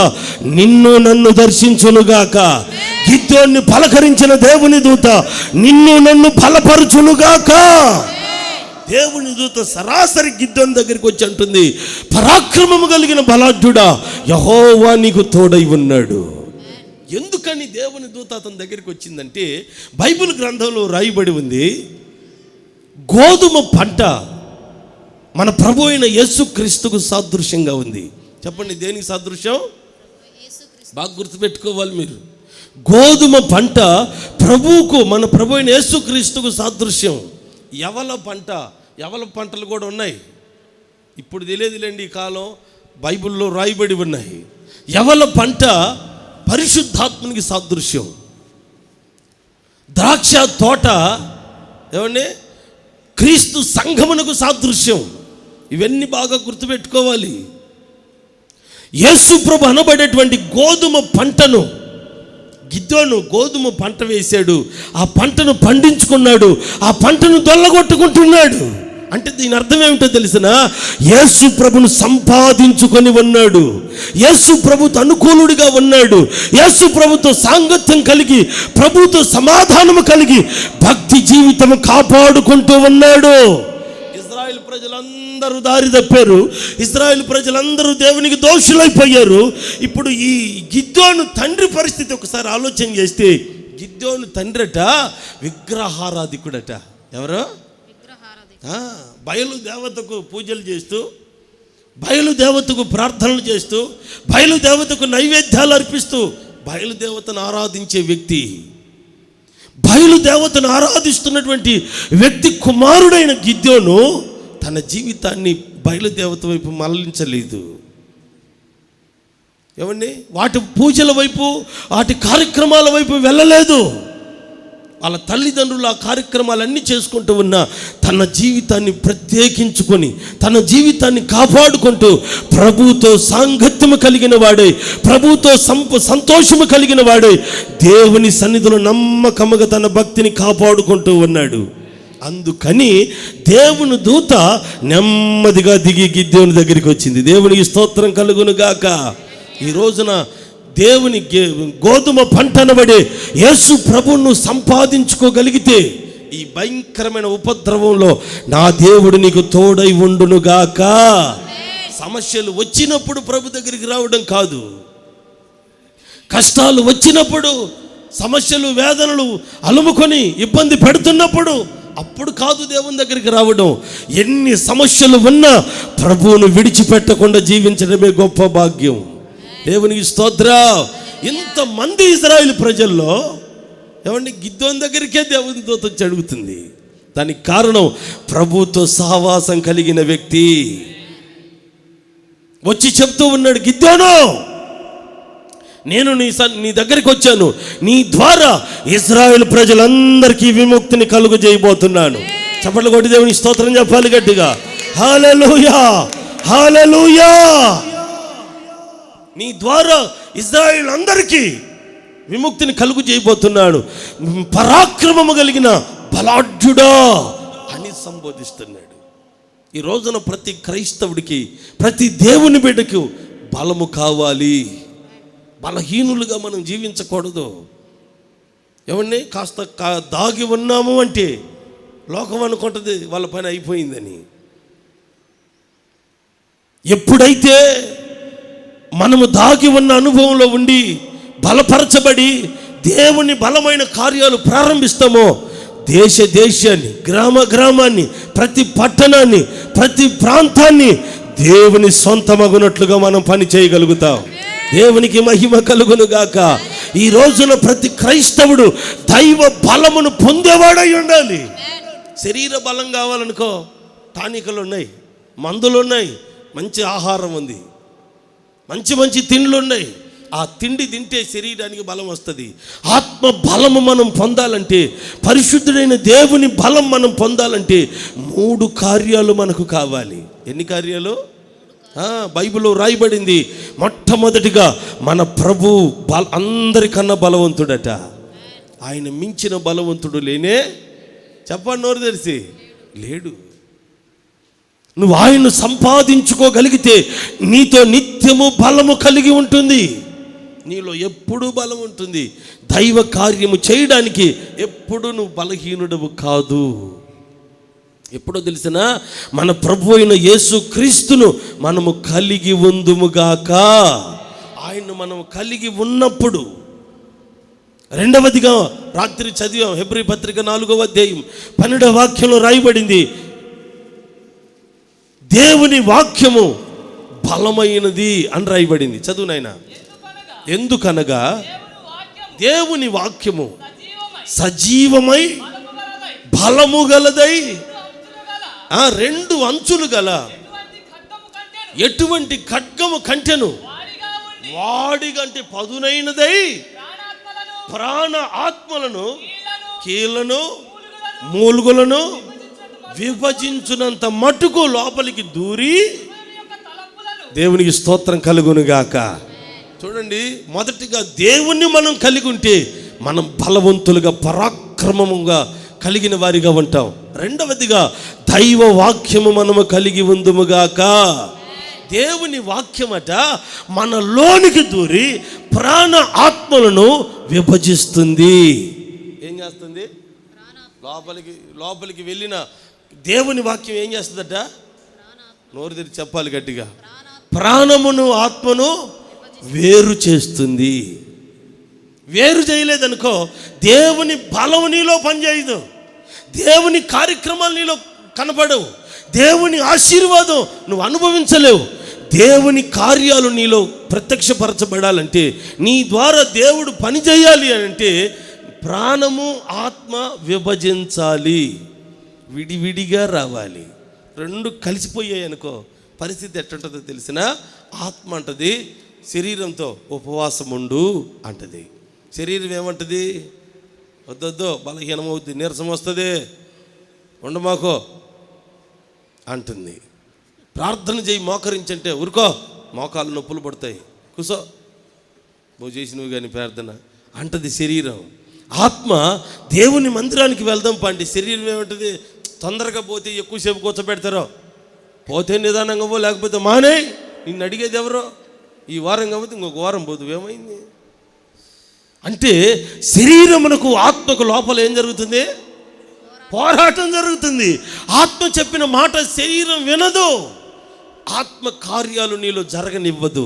నిన్ను నన్ను దర్శించునుగాక. గిద్యోన్ని పలకరించిన దేవుని దూత నిన్ను నన్ను బలపరచునుగాక. దేవుని దూత సరాసరి గిద్యోను దగ్గరికి వచ్చి అంటుంది, పరాక్రమము కలిగిన బలాఢ్యుడా, యెహోవా నీకు తోడై ఉన్నాడు. ఎందుకని దేవుని దూత అతని దగ్గరికి వచ్చిందంటే బైబిల్ గ్రంథంలో రాయబడి ఉంది, గోధుమ పంట మన ప్రభు అయిన యేసుక్రీస్తుకు సాదృశ్యంగా ఉంది. చెప్పండి, దేనికి సాదృశ్యం? బాగా గుర్తుపెట్టుకోవాలి మీరు. గోధుమ పంట ప్రభువుకు, మన ప్రభు అయిన యేసుక్రీస్తుకు సాదృశ్యం. యవల పంట, యవల పంటలు కూడా ఉన్నాయి, ఇప్పుడు తెలియదులేండి, ఈ కాలం బైబిల్లో రాయబడి ఉన్నాయి. యవల పంట పరిశుద్ధాత్మనికి సాదృశ్యం. ద్రాక్ష తోట ఏమండి క్రీస్తు సంఘమునకు సాదృశ్యం. ఇవన్నీ బాగా గుర్తుపెట్టుకోవాలి. యేసు ప్రభు అనబడేటువంటి గోధుమ పంటను గిద్యోను గోధుమ పంట వేశాడు, ఆ పంటను పండించుకున్నాడు, ఆ పంటను దొల్లగొట్టుకుంటున్నాడు. అంటే దీని అర్థం ఏమిటో తెలిసిన? యేసు ప్రభును సంపాదించుకొని ఉన్నాడు, యేసు ప్రభుతో అనుకూలుడిగా ఉన్నాడు, యేసు ప్రభుతో సాంగత్యం కలిగి, ప్రభుతో సమాధానము కలిగి భక్తి జీవితం కాపాడుకుంటూ ఉన్నాడు. ఇజ్రాయెల్ ప్రజలందరూ దారి తప్పారు, ఇజ్రాయెల్ ప్రజలందరూ దేవునికి దోషులైపోయారు. ఇప్పుడు ఈ గిద్యోను తండ్రి పరిస్థితి ఒకసారి ఆలోచన చేస్తే, గిద్యోను తండ్రట విగ్రహారాధికుడట. ఎవరు? బయలు దేవతకు పూజలు చేస్తూ, బయలు దేవతకు ప్రార్థనలు చేస్తూ, బయలు దేవతకు నైవేద్యాలు అర్పిస్తూ బయలు దేవతను ఆరాధించే వ్యక్తి, బయలు దేవతను ఆరాధిస్తున్నటువంటి వ్యక్తి కుమారుడైన గిద్యోను తన జీవితాన్ని బయలుదేవత వైపు మళ్లించలేదు. ఏమండి, వాటి పూజల వైపు, వాటి కార్యక్రమాల వైపు వెళ్ళలేదు. వాళ్ళ తల్లిదండ్రులు ఆ కార్యక్రమాలన్నీ చేసుకుంటూ ఉన్న తన జీవితాన్ని ప్రత్యేకించుకొని, తన జీవితాన్ని కాపాడుకుంటూ ప్రభుతో సాంగత్యము కలిగిన వాడే, ప్రభుతో సంతోషము కలిగిన వాడే దేవుని సన్నిధిలో నమ్మకముగా తన భక్తిని కాపాడుకుంటూ ఉన్నాడు. అందుకని దేవుని దూత నెమ్మదిగా దిగి గిద్యోను దగ్గరికి వచ్చింది. దేవునికి స్తోత్రం కలుగును గాక. ఈ రోజున దేవుని గోధుమ పంట అనబడే యేసు ప్రభువును సంపాదించుకోగలిగితే ఈ భయంకరమైన ఉపద్రవంలో నా దేవుడు నీకు తోడై ఉండునుగాక. సమస్యలు వచ్చినప్పుడు ప్రభు దగ్గరికి రావడం కాదు, కష్టాలు వచ్చినప్పుడు, సమస్యలు వేదనలు అలుముకొని ఇబ్బంది పెడుతున్నప్పుడు అప్పుడు కాదు దేవుని దగ్గరికి రావడం. ఎన్ని సమస్యలు ఉన్నా ప్రభువును విడిచిపెట్టకుండా జీవించడమే గొప్ప భాగ్యం. దేవునికి స్తోత్రం. ఇంతమంది ఇశ్రాయేలు ప్రజల్లో ఏమండి గిద్యోను దగ్గరికే దేవుని దూత వచ్చి అడుగుతుంది. దానికి కారణం ప్రభుతో సహవాసం కలిగిన వ్యక్తి వచ్చి చెప్తూ ఉన్నాడు, గిద్యోను, నేను నీ దగ్గరికి వచ్చాను, నీ ద్వారా ఇశ్రాయేలు ప్రజలందరికీ విముక్తిని కలుగు చేయబోతున్నాను. చప్పట్లు కొట్టి దేవుని స్తోత్రం చెప్పాలి గట్టిగా. హల్లెలూయా, హల్లెలూయా. నీ ద్వారా ఇశ్రాయేలు అందరికీ విముక్తిని కలుగు చేయబోతున్నాడు, పరాక్రమము కలిగిన బలాఢ్యుడా అని సంబోధిస్తున్నాడు. ఈ రోజున ప్రతి క్రైస్తవుడికి, ప్రతి దేవుని బిడ్డకు బలము కావాలి. బలహీనులుగా మనం జీవించకూడదు. ఏమండి, కాస్త దాగి ఉన్నాము అంటే లోకం అనుకుంటుంది వాళ్ళ పని అయిపోయిందని. ఎప్పుడైతే మనము దాగి ఉన్న అనుభవంలో ఉండి బలపరచబడి దేవుని బలమైన కార్యాలు ప్రారంభిస్తామో, దేశాన్ని, గ్రామాన్ని, ప్రతి పట్టణాన్ని, ప్రతి ప్రాంతాన్ని దేవుని సొంతమగునట్లుగా మనం పని చేయగలుగుతాం. దేవునికి మహిమ కలుగును గాక. ఈ రోజున ప్రతి క్రైస్తవుడు దైవ బలమును పొందేవాడై ఉండాలి. శరీర బలం కావాలనుకో, టానికలు ఉన్నాయి, మందులు ఉన్నాయి, మంచి ఆహారం ఉంది, మంచి తిండ్లు ఉన్నాయి. ఆ తిండి తింటే శరీరానికి బలం వస్తుంది. ఆత్మ బలము మనం పొందాలంటే, పరిశుద్ధుడైన దేవుని బలం మనం పొందాలంటే 3 కార్యాలు మనకు కావాలి. ఎన్ని కార్యాలు? బైబిల్లో రాయబడింది. మొట్టమొదటిగా మన ప్రభు అందరికన్నా బలవంతుడట. ఆయన మించిన బలవంతుడు లేనే, చెప్పండి నోరు తెరిచి, లేడు. నువ్వు ఆయన్ను సంపాదించుకోగలిగితే నీతో నిత్యము బలము కలిగి ఉంటుంది. నీలో ఎప్పుడూ బలం ఉంటుంది. దైవ కార్యము చేయడానికి ఎప్పుడు నువ్వు బలహీనుడవు కాదు. ఎప్పుడో తెలిసిన మన ప్రభు అయిన యేసు క్రీస్తును మనము కలిగి ఉందుముగాక. ఆయన్ను మనం కలిగి ఉన్నప్పుడు, రెండవదిగా రాత్రి చదివాం, హెబ్రీ పత్రిక 4వ అధ్యాయం 12వ వాక్యంలో రాయబడింది, దేవుని వాక్యము బలమైనది అని రాయబడింది. చదువు నాయనా. ఎందుకనగా దేవుని వాక్యము సజీవమై బలము గలదై 2 అంచులు గల ఎటువంటి ఖడ్గము కంటెను వాడిగంటే పదునైనదై ప్రాణ ఆత్మలను, కీళ్లను, మూలుగులను విభజించునంత మటుకు లోపలికి దూరి, దేవునికి స్తోత్రం కలుగునుగాక. చూడండి, మొదటిగా దేవుణ్ణి మనం కలిగి ఉంటే మనం బలవంతులుగా, పరాక్రమముగా కలిగిన వారిగా ఉంటాం. రెండవదిగా దైవ వాక్యము మనము కలిగి ఉందుముగాక. దేవుని వాక్యమట మనలోనికి దూరి ప్రాణ ఆత్మలను విభజిస్తుంది. ఏం చేస్తుంది? లోపలికి వెళ్ళిన దేవుని వాక్యం ఏం చేస్తుందట? నోరు తెరిచి చెప్పాలి గట్టిగా. ప్రాణమును ఆత్మను వేరు చేస్తుంది. వేరు చేయలేదనుకో, దేవుని బలం నీలో పనిచేయదు, దేవుని కార్యక్రమాలు నీలో కనపడవు, దేవుని ఆశీర్వాదం నువ్వు అనుభవించలేవు. దేవుని కార్యాలు నీలో ప్రత్యక్షపరచబడాలంటే, నీ ద్వారా దేవుడు పని చేయాలి అంటే ప్రాణము ఆత్మ విభజించాలి, విడివిడిగా రావాలి. 2 కలిసిపోయాయి అనుకో, పరిస్థితి ఎట్టుంటుందో తెలిసిన. ఆత్మ అంటది శరీరంతో ఉపవాసం ఉండు అంటది. శరీరం ఏమంటది? వద్దొద్దు, బలహీనమవుద్ది, నీరసం వస్తుంది, ఉండమాకో అంటుంది. ప్రార్థన చేయి, మోకరించంటే ఊరుకో, మోకాలు నొప్పులు పడతాయి, కూసో, నువ్వు చేసినవి కానీ ప్రార్థన అంటది శరీరం. ఆత్మ దేవుని మందిరానికి వెళ్దాం పండి. శరీరం ఏమంటుంది? తొందరగా పోతే ఎక్కువసేపు కూర్చోబెడతారో, పోతే నిదానంగా పో, లేకపోతే మానే. నిన్ను అడిగేది ఎవరో? ఈ వారం కాబట్టి ఇంకొక వారం పోదు, ఏమైంది అంటే శరీరమునకు ఆత్మకు లోపల ఏం జరుగుతుంది? పోరాటం జరుగుతుంది. ఆత్మ చెప్పిన మాట శరీరం వినదు, ఆత్మ కార్యాలు నీలో జరగనివ్వదు.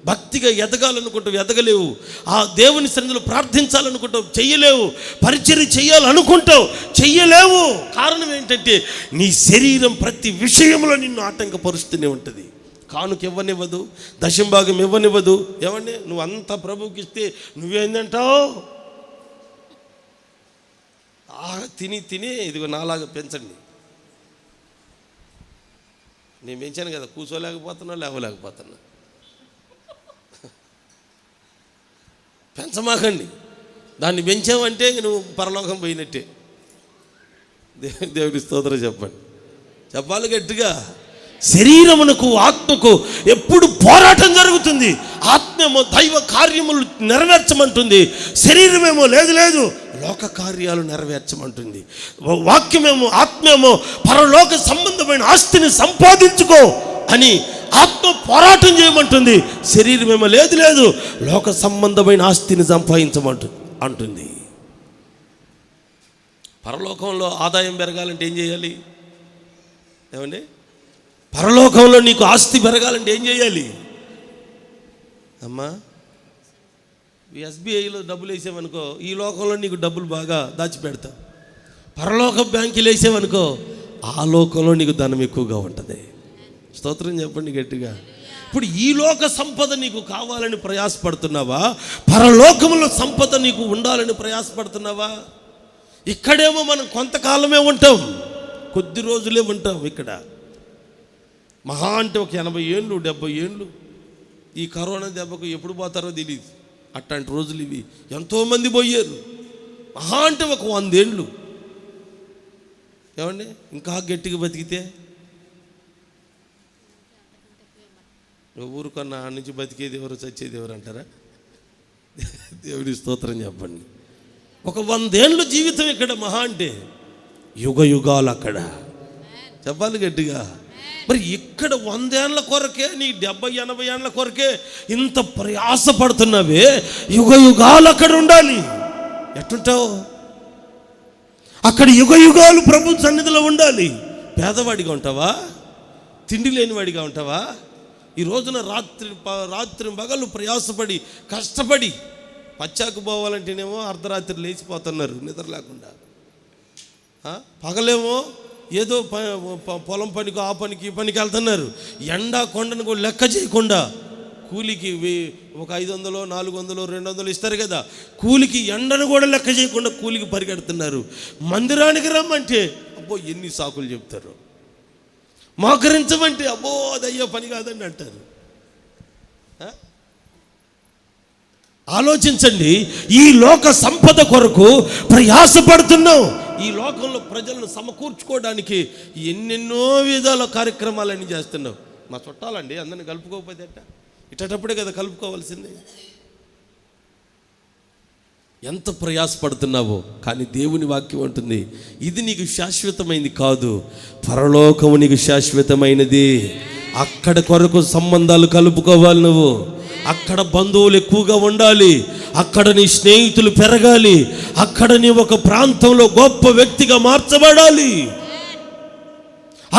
భక్తిగా ఎదగాలనుకుంటావు, ఎదగలేవు. ఆ దేవుని సన్నిధిలో ప్రార్థించాలనుకుంటావు, చెయ్యలేవు. పరిచర్య చేయాలనుకుంటావు, చెయ్యలేవు. కారణం ఏంటంటే నీ శరీరం ప్రతి విషయంలో నిన్ను ఆటంకపరుస్తూనే ఉంటుంది. కానుక ఇవ్వనివ్వదు, దశంభాగం ఇవ్వనివ్వదు. ఏమండి, నువ్వు అంతా ప్రభువుకి ఇస్తే నువ్వేందంటావు? తిని ఇదిగో నాలాగా పెంచండి. నేను పెంచాను కదా, కూర్చోలేకపోతున్నా, లేవలేకపోతున్నా. పెంచమాకండి. దాన్ని పెంచావంటే నువ్వు పరలోకం పోయినట్టే. దేవుడి స్తోత్రం చెప్పాలి గట్టిగా. శరీరమునకు ఆత్మకు ఎప్పుడు పోరాటం జరుగుతుంది. ఆత్మేమో దైవ కార్యములు నెరవేర్చమంటుంది, శరీరమేమో లేదు లోక కార్యాలు నెరవేర్చమంటుంది. వాక్యమేమో, ఆత్మేమో పరలోక సంబంధమైన ఆస్తిని సంపాదించుకో అని ఆత్మ పోరాటం చేయమంటుంది. శరీరమేమో లేదు లోక సంబంధమైన ఆస్తిని అంటుంది. పరలోకంలో ఆదాయం పెరగాలంటే ఏం చేయాలి? ఏమండి, పరలోకంలో నీకు ఆస్తి పెరగాలంటే ఏం చేయాలి? అమ్మా, ఎస్బీఐలో డబ్బులు వేసామనుకో, ఈ లోకంలో నీకు డబ్బులు బాగా దాచిపెడతావు. పరలోక బ్యాంకులు వేసామనుకో, ఆ లోకంలో నీకు ధనం ఎక్కువగా ఉంటుంది. స్తోత్రం చెప్పండి గట్టిగా. ఇప్పుడు ఈ లోక సంపద నీకు కావాలని ప్రయాసపడుతున్నావా? పరలోకములో సంపద నీకు ఉండాలని ప్రయాసపడుతున్నావా? ఇక్కడేమో మనం కొంతకాలమే ఉంటాం, కొద్ది రోజులే ఉంటాం. ఇక్కడ మహా అంటే ఒక 80 ఏళ్ళు 70 ఏళ్ళు. ఈ కరోనా దెబ్బకు ఎప్పుడు పోతారో తెలియదు. అట్లాంటి రోజులు ఇవి. ఎంతోమంది పోయారు. మహా అంటే ఒక 100 ఏళ్ళు. ఏమండి, ఇంకా గట్టిగా బతికితే ఊరుకన్నా ఆ నుంచి బతికేది ఎవరు, చచ్చేది ఎవరు అంటారా? దేవుడి స్తోత్రం చెప్పండి. ఒక 100 ఏళ్ళు జీవితం ఇక్కడ మహా అంటే, యుగ యుగాలు అక్కడ. చెప్పాలి గట్టిగా. మరి ఇక్కడ 100 ఏళ్ళ కొరకే, నీ 70-80 ఏళ్ళ కొరకే ఇంత ప్రయాసపడుతున్నావే, యుగ యుగాలు అక్కడ ఉండాలి. ఎట్టుంటావు? అక్కడ యుగ యుగాలు ప్రభు సన్నిధిలో ఉండాలి. పేదవాడిగా ఉంటావా? తిండి లేనివాడిగా ఉంటావా? ఈ రోజున రాత్రి పగలు ప్రయాసపడి కష్టపడి పచ్చాకు పోవాలంటేనేమో అర్ధరాత్రి లేచిపోతున్నారు నిద్ర లేకుండా. పగలేమో ఏదో పొలం పనికి, ఆ పనికి, ఈ పనికి వెళ్తున్నారు. ఎండా కొండను కూడా లెక్క చేయకుండా కూలికి ఒక 500, 400, 200 ఇస్తారు కదా, కూలికి ఎండను కూడా లెక్క చేయకుండా కూలికి పరిగెడుతున్నారు. మందిరానికి రమ్మంటే అబ్బో ఎన్ని సాకులు చెప్తారు. మోకరించమంటే అబ్బో అదయ్యో పని కాదండి అంటారు. ఆలోచించండి, ఈ లోక సంపద కొరకు ప్రయాసపడుతున్నాం. ఈ లోకంలో ప్రజలను సమకూర్చుకోవడానికి ఎన్నెన్నో విధాల కార్యక్రమాలన్నీ చేస్తున్నావు. మా చుట్టాలండి, అందరిని కలుపుకోకపోతే ఇట్టేటప్పుడే కదా కలుపుకోవాల్సింది. ఎంత ప్రయాసపడుతున్నావో. కానీ దేవుని వాక్యం అంటుంది, ఇది నీకు శాశ్వతమైనది కాదు, పరలోకము నీకు శాశ్వతమైనది. అక్కడ కొరకు సంబంధాలు కలుపుకోవాలి నువ్వు. అక్కడ బంధువులు ఎక్కువగా ఉండాలి, అక్కడ నీ స్నేహితులు పెరగాలి, అక్కడ నీ ఒక ప్రాంతంలో గొప్ప వ్యక్తిగా మార్చబడాలి,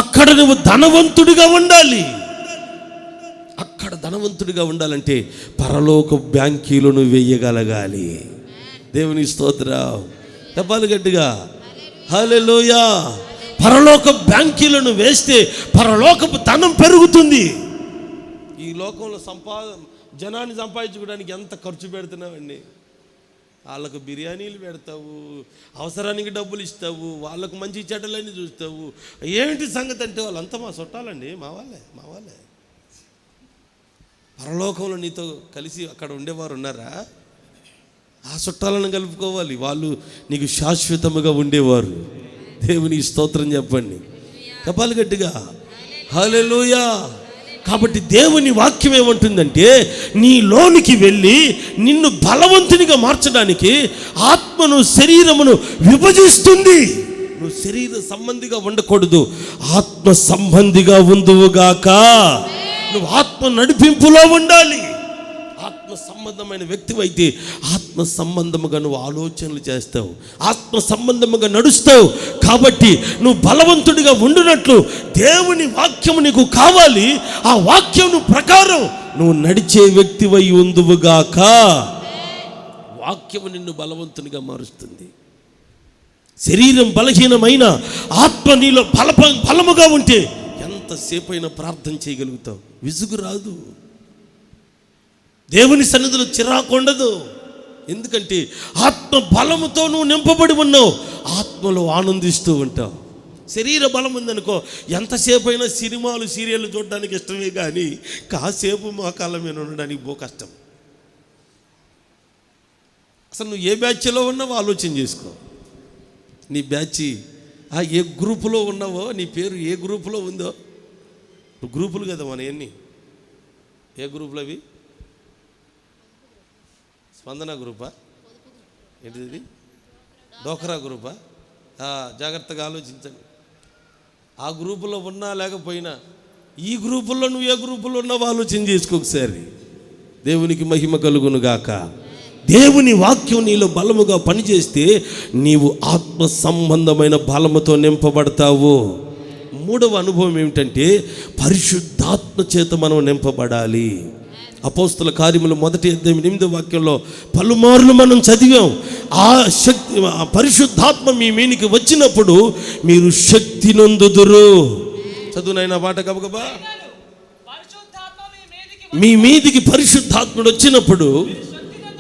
అక్కడ నువ్వు ధనవంతుడిగా ఉండాలి. అక్కడ ధనవంతుడిగా ఉండాలంటే పరలోక బ్యాంకీలను వేయగలగాలి. దేవుని స్తోత్రం చెప్పాలి గట్టిగా. హల్లెలూయా. పరలోక బ్యాంకీలను వేస్తే పరలోకపు ధనం పెరుగుతుంది. ఈ లోకంలో జనాన్ని సంపాదించుకోవడానికి ఎంత ఖర్చు పెడుతున్నావండి. వాళ్ళకు బిర్యానీలు పెడతావు, అవసరానికి డబ్బులు ఇస్తావు, వాళ్ళకు మంచి చెడ్డలన్నీ చూస్తావు. ఏమిటి సంగతి అంటే వాళ్ళంతా మా చుట్టాలండి, మా వాళ్ళే. పరలోకంలో నీతో కలిసి అక్కడ ఉండేవారు ఉన్నారా? ఆ చుట్టాలను కలుపుకోవాలి, వాళ్ళు నీకు శాశ్వతముగా ఉండేవారు. దేవుని స్తోత్రం చెప్పండి, చెప్పాలి గట్టిగా. హల్లెలూయా. కాబట్టి దేవుని వాక్యం ఏమంటుందంటే, నీ లోనికి వెళ్ళి నిన్ను బలవంతునిగా మార్చడానికి ఆత్మను శరీరమును విభజిస్తుంది. నువ్వు శరీర సంబంధిగా ఉండకూడదు, ఆత్మ సంబంధిగా ఉందువుగాక. నువ్వు ఆత్మ నడిపింపులో ఉండాలి, ఆత్మ సంబంధమైన వ్యక్తివైతే ఆత్మ సంబంధముగా నువ్వు ఆలోచనలు చేస్తావు, ఆత్మ సంబంధముగా నడుస్తావు. కాబట్టి నువ్వు బలవంతుడిగా ఉండునట్లు దేవుని వాక్యము నీకు కావాలి. ఆ వాక్యం ప్రకారం నువ్వు నడిచే వ్యక్తివై ఉందువుగాక. వాక్యము నిన్ను బలవంతునిగా మారుస్తుంది. శరీరం బలహీనమైన ఆత్మ నీలో బలముగా ఉంటే ఎంతసేపు అయినా ప్రార్థన చేయగలుగుతావు, విసుగు రాదు, దేవుని సన్నిధిలో చిరాకు ఉండదు. ఎందుకంటే ఆత్మ బలముతో నువ్వు నింపబడి ఉన్నావు, ఆత్మలో ఆనందిస్తూ ఉంటావు. శరీర బలం ఉందనుకో, ఎంతసేపు అయినా సినిమాలు సీరియళ్ళు చూడడానికి ఇష్టమే, కానీ కాసేపు మోకాళ్ళ మీద ఉండడానికి కష్టం. అసలు నువ్వు ఏ బ్యాచ్లో ఉన్నావో ఆలోచన చేసుకో. నీ బ్యాచ్ ఏ గ్రూపులో ఉన్నావో, నీ పేరు ఏ గ్రూపులో ఉందో. గ్రూపులు కదా మన ఎన్ని, ఏ గ్రూపులు అవి? స్పందన గ్రూపా, ఏంటిది? డోకరా గ్రూపా? జాగ్రత్తగా ఆలోచించండి. ఆ గ్రూపులో ఉన్నా లేకపోయినా ఈ గ్రూపుల్లో నువ్వు ఏ గ్రూపులో ఉన్నావో ఆలోచన చేసుకోకసారి. దేవునికి మహిమ కలుగును గాక. దేవుని వాక్యం నీలో బలముగా పనిచేస్తే నీవు ఆత్మ సంబంధమైన బలముతో నింపబడతావు. మూడవ అనుభవం ఏమిటంటే పరిశుద్ధాత్మ చేత మనం నింపబడాలి. అపోస్తుల కార్యములు 1:8 వాక్యంలో పలుమార్లు మనం చదివాం. ఆ శక్తి, ఆ పరిశుద్ధాత్మ మీ మీదికి వచ్చినప్పుడు మీరు శక్తి నొందుదురు. చదువునైనా పాట గబగబా. మీ మీదికి పరిశుద్ధాత్ముడు వచ్చినప్పుడు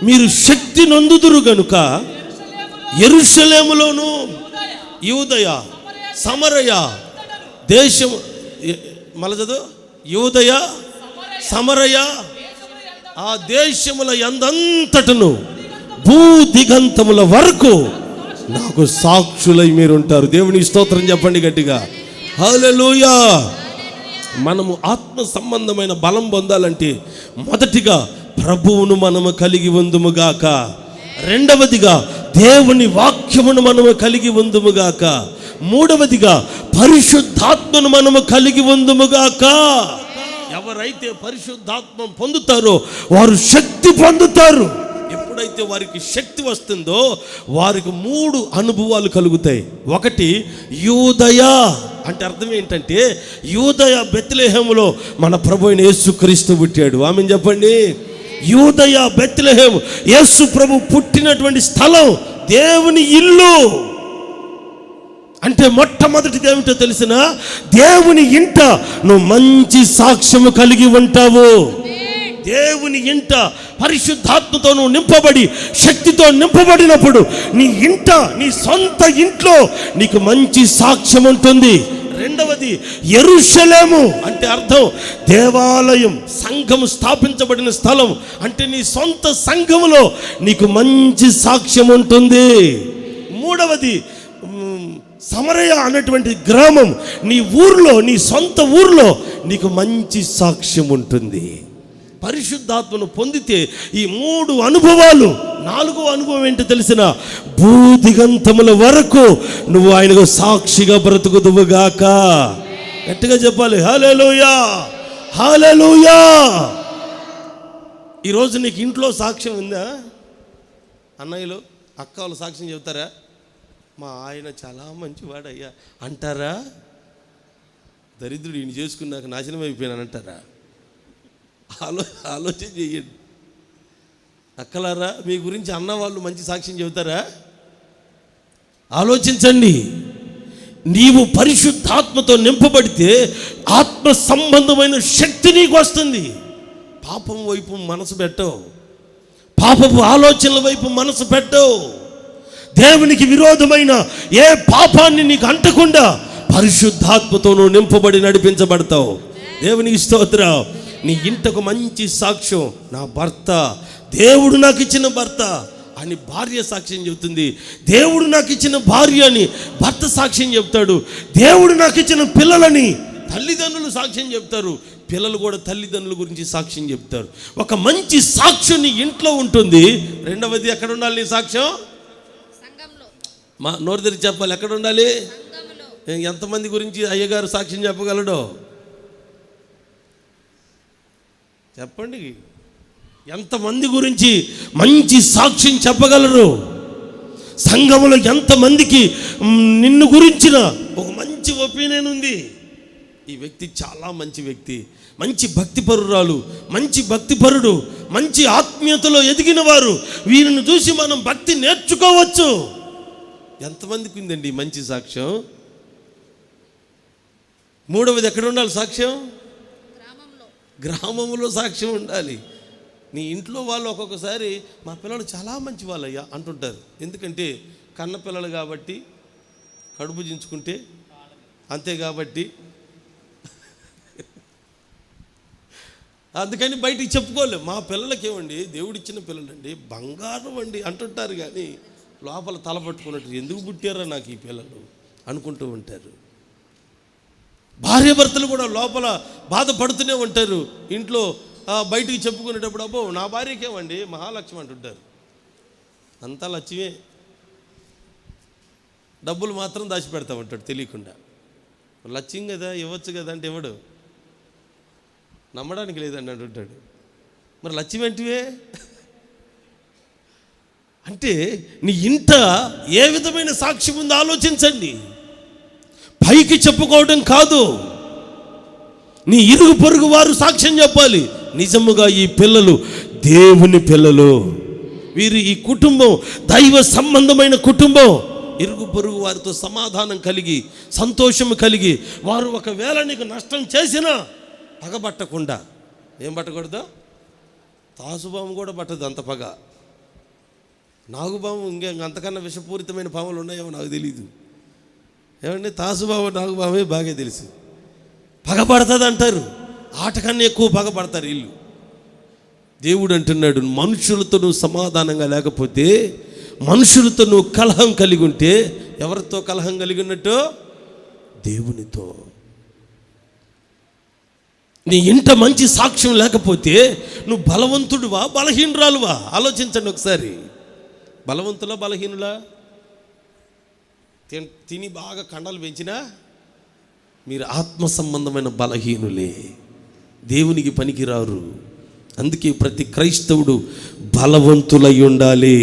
మీరు శక్తి నొందుదురు గనుక యెరూషలేములోను యూదయ సమరయ దేశం, మళ్ళీ చదువు, యూదయ సమరయ ఆ దేశముల యందంతటను భూ దిగంతముల వరకు నాకు సాక్షులై మీరుంటారు. దేవునికి స్తోత్రం చెప్పండి గట్టిగా, హల్లెలూయా. మనము ఆత్మ సంబంధమైన బలం పొందాలంటే మొదటిగా ప్రభువును మనము కలిగి ఉందుముగాక, రెండవదిగా దేవుని వాక్యమును మనము కలిగి ఉందుముగాక, మూడవదిగా పరిశుద్ధాత్మను మనము కలిగి ఉందుముగాక. ఎవరైతే పరిశుద్ధాత్మ పొందుతారో వారు శక్తి పొందుతారు. ఎప్పుడైతే వారికి శక్తి వస్తుందో వారికి 3 అనుభవాలు కలుగుతాయి. ఒకటి, యూదయ అంటే అర్థం ఏంటంటే, యూదయ బెత్లెహేములో మన ప్రభు అయిన యేసుక్రీస్తు పుట్టాడు. ఆమేన్ చెప్పండి. యూదయ బెత్లెహేము యేసు ప్రభు పుట్టినటువంటి స్థలం, దేవుని ఇల్లు. అంటే మొట్టమొదటిది ఏమిటో తెలిసిన, దేవుని ఇంట నువ్వు మంచి సాక్ష్యము కలిగి ఉంటావు. దేవుని ఇంట పరిశుద్ధాత్మతో నువ్వు నింపబడి శక్తితో నింపబడినప్పుడు నీ ఇంట, నీ సొంత ఇంట్లో నీకు మంచి సాక్ష్యం ఉంటుంది. రెండవది, యెరూషలేము అంటే అర్థం దేవాలయం, సంఘము స్థాపించబడిన స్థలం. అంటే నీ సొంత సంఘములో నీకు మంచి సాక్ష్యం ఉంటుంది. మూడవది, సమరయ అనేటువంటి గ్రామం, నీ ఊర్లో, నీ సొంత ఊర్లో నీకు మంచి సాక్ష్యం ఉంటుంది. పరిశుద్ధాత్మను పొందితే ఈ 3 అనుభవాలు. 4వ అనుభవం ఏంటో తెలిసిన, భూదిగంతముల వరకు నువ్వు ఆయనకు సాక్షిగా బ్రతుకుదువుగాక. గట్టిగా చెప్పాలి, హల్లెలూయా, హల్లెలూయా. ఈరోజు నీకు ఇంట్లో సాక్ష్యం ఉందా? అన్నయ్యలు, అక్క వాళ్ళు సాక్ష్యం చెబుతారా? మా ఆయన చాలా మంచివాడయ్యా అంటారా? దరిద్రుడు ఈయన చేసుకున్నాక నాశనం అయిపోయాను అంటారా? ఆలోచన చెయ్యండి. అక్కలారా, మీ గురించి అన్న వాళ్ళు మంచి సాక్ష్యం చెబుతారా? ఆలోచించండి. నీవు పరిశుద్ధాత్మతో నింపబడితే ఆత్మ సంబంధమైన శక్తి నీకు వస్తుంది. పాపం వైపు మనసు పెట్టవు, పాపపు ఆలోచనల వైపు మనసు పెట్టవు. దేవునికి విరోధమైన ఏ పాపాన్ని నీకు అంటకుండా పరిశుద్ధాత్మతో నువ్వు నింపబడి నడిపించబడతావు. దేవునికి స్తోత్రం. నీ ఇంటకు మంచి సాక్ష్యం, నా భర్త, దేవుడు నాకు ఇచ్చిన భర్త అని భార్య సాక్ష్యం చెబుతుంది. దేవుడు నాకు ఇచ్చిన భార్య అని భర్త సాక్ష్యం చెప్తాడు. దేవుడు నాకు ఇచ్చిన పిల్లలని తల్లిదండ్రులు సాక్ష్యం చెప్తారు. పిల్లలు కూడా తల్లిదండ్రుల గురించి సాక్ష్యం చెప్తారు. ఒక మంచి సాక్ష్యం నీ ఇంట్లో ఉంటుంది. రెండవది, ఎక్కడ ఉండాలి నీ సాక్ష్యం? మా నోరు తెరిచి చెప్పాలి, ఎక్కడ ఉండాలి? ఎంతమంది గురించి అయ్యగారు సాక్ష్యం చెప్పగలడో చెప్పండి. ఎంతమంది గురించి మంచి సాక్ష్యం చెప్పగలరు? సంఘములో ఎంతమందికి నిన్ను గురించిన ఒక మంచి ఒపీనియన్ ఉంది. ఈ వ్యక్తి చాలా మంచి వ్యక్తి, మంచి భక్తిపరురాలు, మంచి భక్తిపరుడు, మంచి ఆత్మీయతలో ఎదిగిన వారు, వీరిని చూసి మనం భక్తి నేర్చుకోవచ్చు. ఎంతమందికి ఉందండి మంచి సాక్ష్యం? మూడవది ఎక్కడ ఉండాలి సాక్ష్యం? గ్రామంలో సాక్ష్యం ఉండాలి. నీ ఇంట్లో వాళ్ళు ఒక్కొక్కసారి మా పిల్లలు చాలా మంచి వాళ్ళయ్యా అంటుంటారు. ఎందుకంటే కన్న పిల్లలు కాబట్టి, కడుపు దించుకుంటే అంతే కాబట్టి, అందుకని బయటికి చెప్పుకోలేము. మా పిల్లలకేమండి దేవుడిచ్చిన పిల్లలండి, బంగారం అండి అంటుంటారు, కానీ లోపల తల పట్టుకున్నట్టు ఎందుకు పుట్టారా నాకు ఈ పిల్లలు అనుకుంటూ ఉంటారు. భార్యాభర్తలు కూడా లోపల బాధపడుతూనే ఉంటారు. ఇంట్లో బయటికి చెప్పుకునేటప్పుడు అబ్బో నా భార్యకేమండి మహాలక్ష్మి అంటుంటారు. అంతా లక్ష్యమే, డబ్బులు మాత్రం దాచిపెడతామంటాడు తెలియకుండా. లక్ష్యం కదా ఇవ్వచ్చు కదా అంటే ఇవ్వడు, నమ్మడానికి లేదండి అంటుంటాడు. మరి లక్ష్యం ఏంటివే అంటే నీ ఇంట ఏ విధమైన సాక్ష్యం ఉందో ఆలోచించండి. పైకి చెప్పుకోవడం కాదు, నీ ఇరుగు పొరుగు వారు సాక్ష్యం చెప్పాలి. నిజముగా ఈ పిల్లలు దేవుని పిల్లలు, వీరు ఈ కుటుంబం దైవ సంబంధమైన కుటుంబం. ఇరుగు పొరుగు వారితో సమాధానం కలిగి, సంతోషం కలిగి, వారు ఒకవేళ నీకు నష్టం చేసినా పగబట్టకుండా. ఏం పట్టకూడదు? తాసుబాము కూడా పట్టదు అంత పగ. నాగుబాము అంతకన్నా విషపూరితమైన పాములు ఉన్నాయేమో నాకు తెలీదు. ఏమండి, తాసుబాము నాగుబామే బాగా తెలుసు. పగపడుతుంది అంటారు, ఆటకన్నా ఎక్కువ పగపడతారు వీళ్ళు. దేవుడు అంటున్నాడు, మనుషులతో నువ్వు సమాధానంగా లేకపోతే, మనుషులతో నువ్వు కలహం కలిగి ఉంటే, ఎవరితో కలహం కలిగి ఉన్నట్టు? దేవునితో. నీ ఇంట మంచి సాక్ష్యం లేకపోతే నువ్వు బలవంతుడువా బలహీనురాలువా? ఆలోచించండి ఒకసారి. బలవంతులా బలహీనులా? తిని బాగా కండలు పెంచినా మీరు ఆత్మ సంబంధమైన బలహీనులే, దేవునికి పనికిరారు. అందుకే ప్రతి క్రైస్తవుడు బలవంతులై ఉండాలి.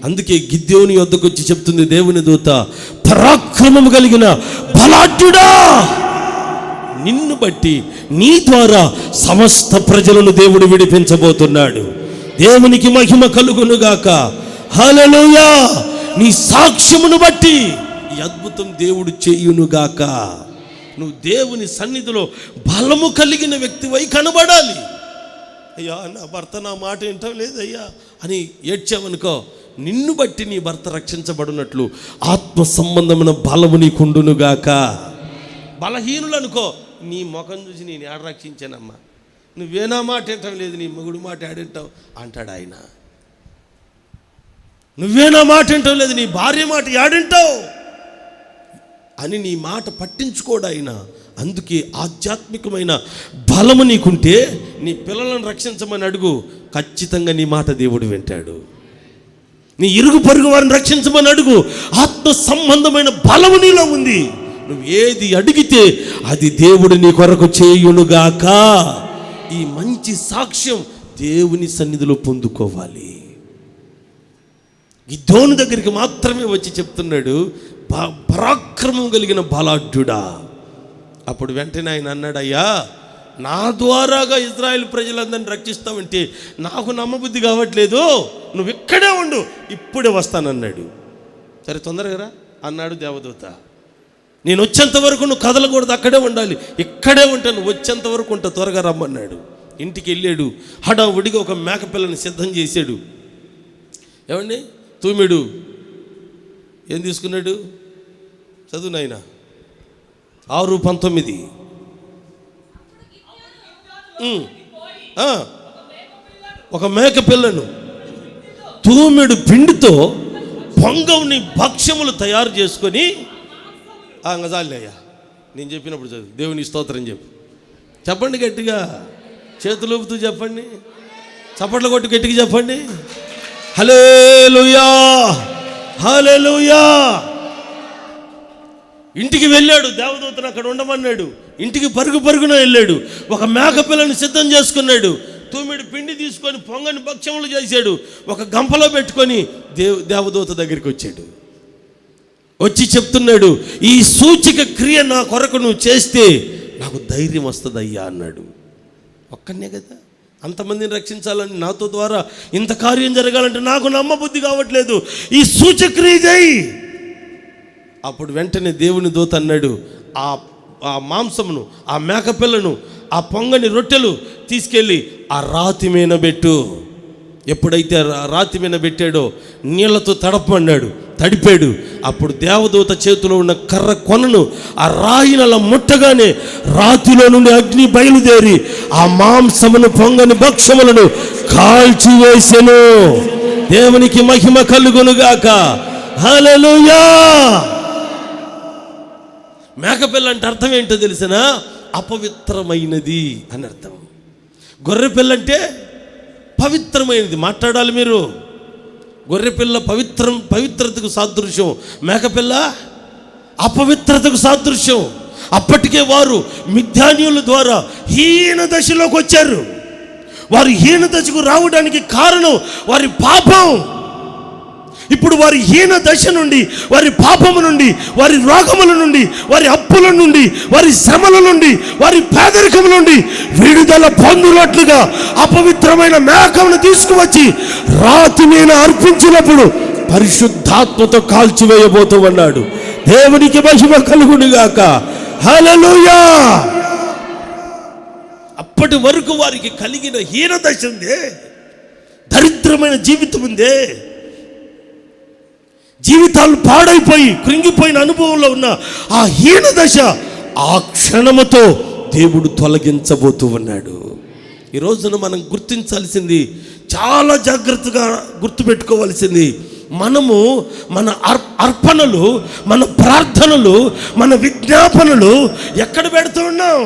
అందుకే గిద్యోని యొద్దకు వచ్చి చెప్తుంది దేవుని దూత, పరాక్రమము కలిగిన బలాఢ్యుడా, నిన్ను బట్టి నీ ద్వారా సమస్త ప్రజలను దేవుడు విడిపించబోతున్నాడు. దేవునికి మహిమ కలుగునుగాక. హల్లెలూయా. నీ సాక్ష్యమును బట్టి ఈ అద్భుతం దేవుడు చేయునుగాక. నువ్వు దేవుని సన్నిధిలో బలము కలిగిన వ్యక్తివై కనబడాలి. అయ్యా నా భర్త నా మాట వింటం లేదయ్యా అని ఏడ్చావనుకో, నిన్ను బట్టి నీ భర్త రక్షించబడినట్లు ఆత్మ సంబంధమైన బలము నీకుండునుగాక. బలహీనులు అనుకో, నీ ముఖం చూసి నేను ఏడ రక్షించానమ్మా, నువ్వేనా మాట వింటం లేదు, నీ మొగుడు మాట ఏడింటావు అంటాడు ఆయన. నువ్వేనా మాట వింటం లేదు, నీ భార్య మాట ఏడింటావు అని నీ మాట పట్టించుకోడు ఆయన. అందుకే ఆధ్యాత్మికమైన బలము నీకుంటే నీ పిల్లలను రక్షించమని అడుగు, ఖచ్చితంగా నీ మాట దేవుడు వింటాడు. నీ ఇరుగు పొరుగు వారిని రక్షించమని అడుగు, ఆత్మ సంబంధమైన బలము నీలో ఉంది. నువ్వు ఏది అడిగితే అది దేవుడు నీ కొరకు చేయునుగాక. ఈ మంచి సాక్ష్యం దేవుని సన్నిధిలో పొందుకోవాలి. గిద్యోను దగ్గరికి మాత్రమే వచ్చి చెప్తున్నాడు, పరాక్రమం కలిగిన బలాఢ్యుడా. అప్పుడు వెంటనే ఆయన అన్నాడు, అయ్యా నా ద్వారాగా ఇజ్రాయేల్ ప్రజలందరినీ రక్షిస్తావంటే నాకు నమ్మబుద్ధి కావట్లేదు, నువ్వు ఇక్కడే ఉండు, ఇప్పుడే వస్తానన్నాడు. సరే తొందరగా రా అన్నాడు దేవదూత. నేను వచ్చేంత వరకు నువ్వు కదలకూడదు, అక్కడే ఉండాలి, ఇక్కడే ఉంటాను, వచ్చేంత వరకు ఉంటా, త్వరగా రమ్మన్నాడు. ఇంటికి వెళ్ళాడు, హడావుడిగా ఒక మేకపిల్లని సిద్ధం చేశాడు. ఏమండి, తూమెడు ఏం తీసుకున్నాడు? చదువు నాయన 6:19. ఒక మేక పిల్లను తూమెడు పిండితో పొంగవుని భక్ష్యములు తయారు చేసుకొని, గజాలయ్యా నేను చెప్పినప్పుడు చదువు, దేవుని స్తోత్రం చెప్పు. చెప్పండి గట్టిగా, చేతులు ఊపుతూ చెప్పండి, చప్పట్లు కొట్టు గట్టిగా చెప్పండి, హల్లెలూయా హల్లెలూయా. ఇంటికి వెళ్ళాడు, దేవదూతను అక్కడ ఉండమన్నాడు. ఇంటికి పరుగున వెళ్ళాడు, ఒక మేక పిల్లని సిద్ధం చేసుకున్నాడు. తూమెడు పిండి తీసుకొని పొంగని భక్ష్యములు చేశాడు, ఒక గంపలో పెట్టుకొని దేవదూత దగ్గరికి వచ్చాడు. వచ్చి చెప్తున్నాడు, ఈ సూచక క్రియ నా కొరకు నువ్వు చేస్తే నాకు ధైర్యం వస్తుంది అయ్యా అన్నాడు. ఒక్కనే కదా, అంతమందిని రక్షించాలని నాతో ద్వారా ఇంత కార్యం జరగాలంటే నాకు నమ్మబుద్ధి కావట్లేదు, ఈ సూచక్రియ చేయి. అప్పుడు వెంటనే దేవుని దూత అన్నాడు, ఆ మాంసమును, ఆ మేకపిల్లను, ఆ పొంగని రొట్టెలు తీసుకెళ్ళి ఆ రాతి మీద పెట్టు. ఎప్పుడైతే రాతి మీద పెట్టాడో నీళ్లతో తడపమన్నాడు, తడిపాడు. అప్పుడు దేవదూత చేతిలో ఉన్న కర్ర కొనను ఆ రాయినలా ముట్టగానే రాతిలో నుండి అగ్ని బయలుదేరి ఆ మాంసమును, పొంగని భక్ష్యములను కాల్చివేసెను. దేవునికి మహిమ కలుగునుగాక. హల్లెలూయా. మేకపిల్ల అంటే అర్థం ఏంటో తెలిసినా, అపవిత్రమైనది అని అర్థం. గొర్రెపిల్ల అంటే పవిత్రమైనది. మాట్లాడాలి మీరు. గొర్రెపిల్ల పవిత్రతకు సాదృశ్యం, మేకపిల్ల అపవిత్రతకు సాదృశ్యం. అప్పటికే వారు మిథ్యాన్యుల ద్వారా హీన దశలోకి వచ్చారు. వారు హీన దశకు రావడానికి కారణం వారి పాపం. ఇప్పుడు వారి హీన దశ నుండి, వారి పాపము నుండి, వారి రోగముల నుండి, వారి అప్పుల నుండి, వారి శ్రమల నుండి, వారి పేదరికం నుండి విడుదల పొందునట్లుగా అపవిత్రమైన మేకను తీసుకువచ్చి రాతి మీద అర్పించినప్పుడు పరిశుద్ధాత్మతో కాల్చివేయబోతూ ఉన్నాడు. దేవునికి మహిమ కలుగునుగాక. హల్లెలూయా. అప్పటి వరకు వారికి కలిగిన హీన దశ ఉందే, దరిద్రమైన జీవితం ఉందే, జీవితాలు పాడైపోయి కృంగిపోయిన అనుభవంలో ఉన్న ఆ హీన దశ ఆ క్షణముతో దేవుడు తొలగించబోతూ ఉన్నాడు. ఈ రోజున మనం గుర్తించాల్సింది, చాలా జాగ్రత్తగా గుర్తుపెట్టుకోవాల్సింది, మనము మన అర్పణలు, మన ప్రార్థనలు, మన విజ్ఞాపనలు ఎక్కడ పెడుతూ ఉన్నాం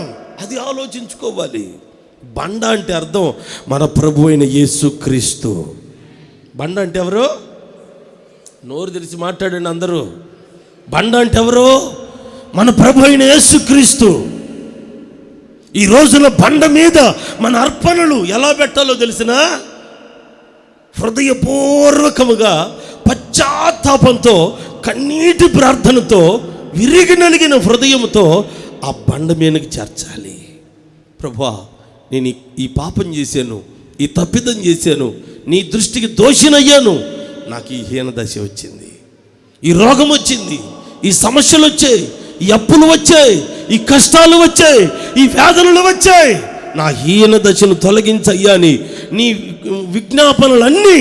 అది ఆలోచించుకోవాలి. బండ అంటే అర్థం మన ప్రభు అయిన యేసుక్రీస్తు. బండ అంటే ఎవరు? నోరు తెరిచి మాట్లాడండి అందరూ. బండ అంటే ఎవరు? మన ప్రభు అయిన యేసుక్రీస్తు. ఈ రోజున బండ మీద మన అర్పణలు ఎలా పెట్టాలో తెలిసినా, హృదయపూర్వకముగా పశ్చాత్తాపంతో, కన్నీటి ప్రార్థనతో, విరిగి నలిగిన హృదయంతో ఆ బండ మీదకి చేర్చాలి. ప్రభువా, నేను ఈ పాపం చేశాను, ఈ తప్పిదం చేశాను, నీ దృష్టికి దోషినయ్యాను, నాకు ఈ హీన దశ వచ్చింది, ఈ రోగం వచ్చింది, ఈ సమస్యలు వచ్చాయి, ఈ అప్పులు వచ్చాయి, ఈ కష్టాలు వచ్చాయి, ఈ వ్యాధులు వచ్చాయి, నా హీన దశను తొలగించయ్యా అని నీ విజ్ఞాపనలన్నీ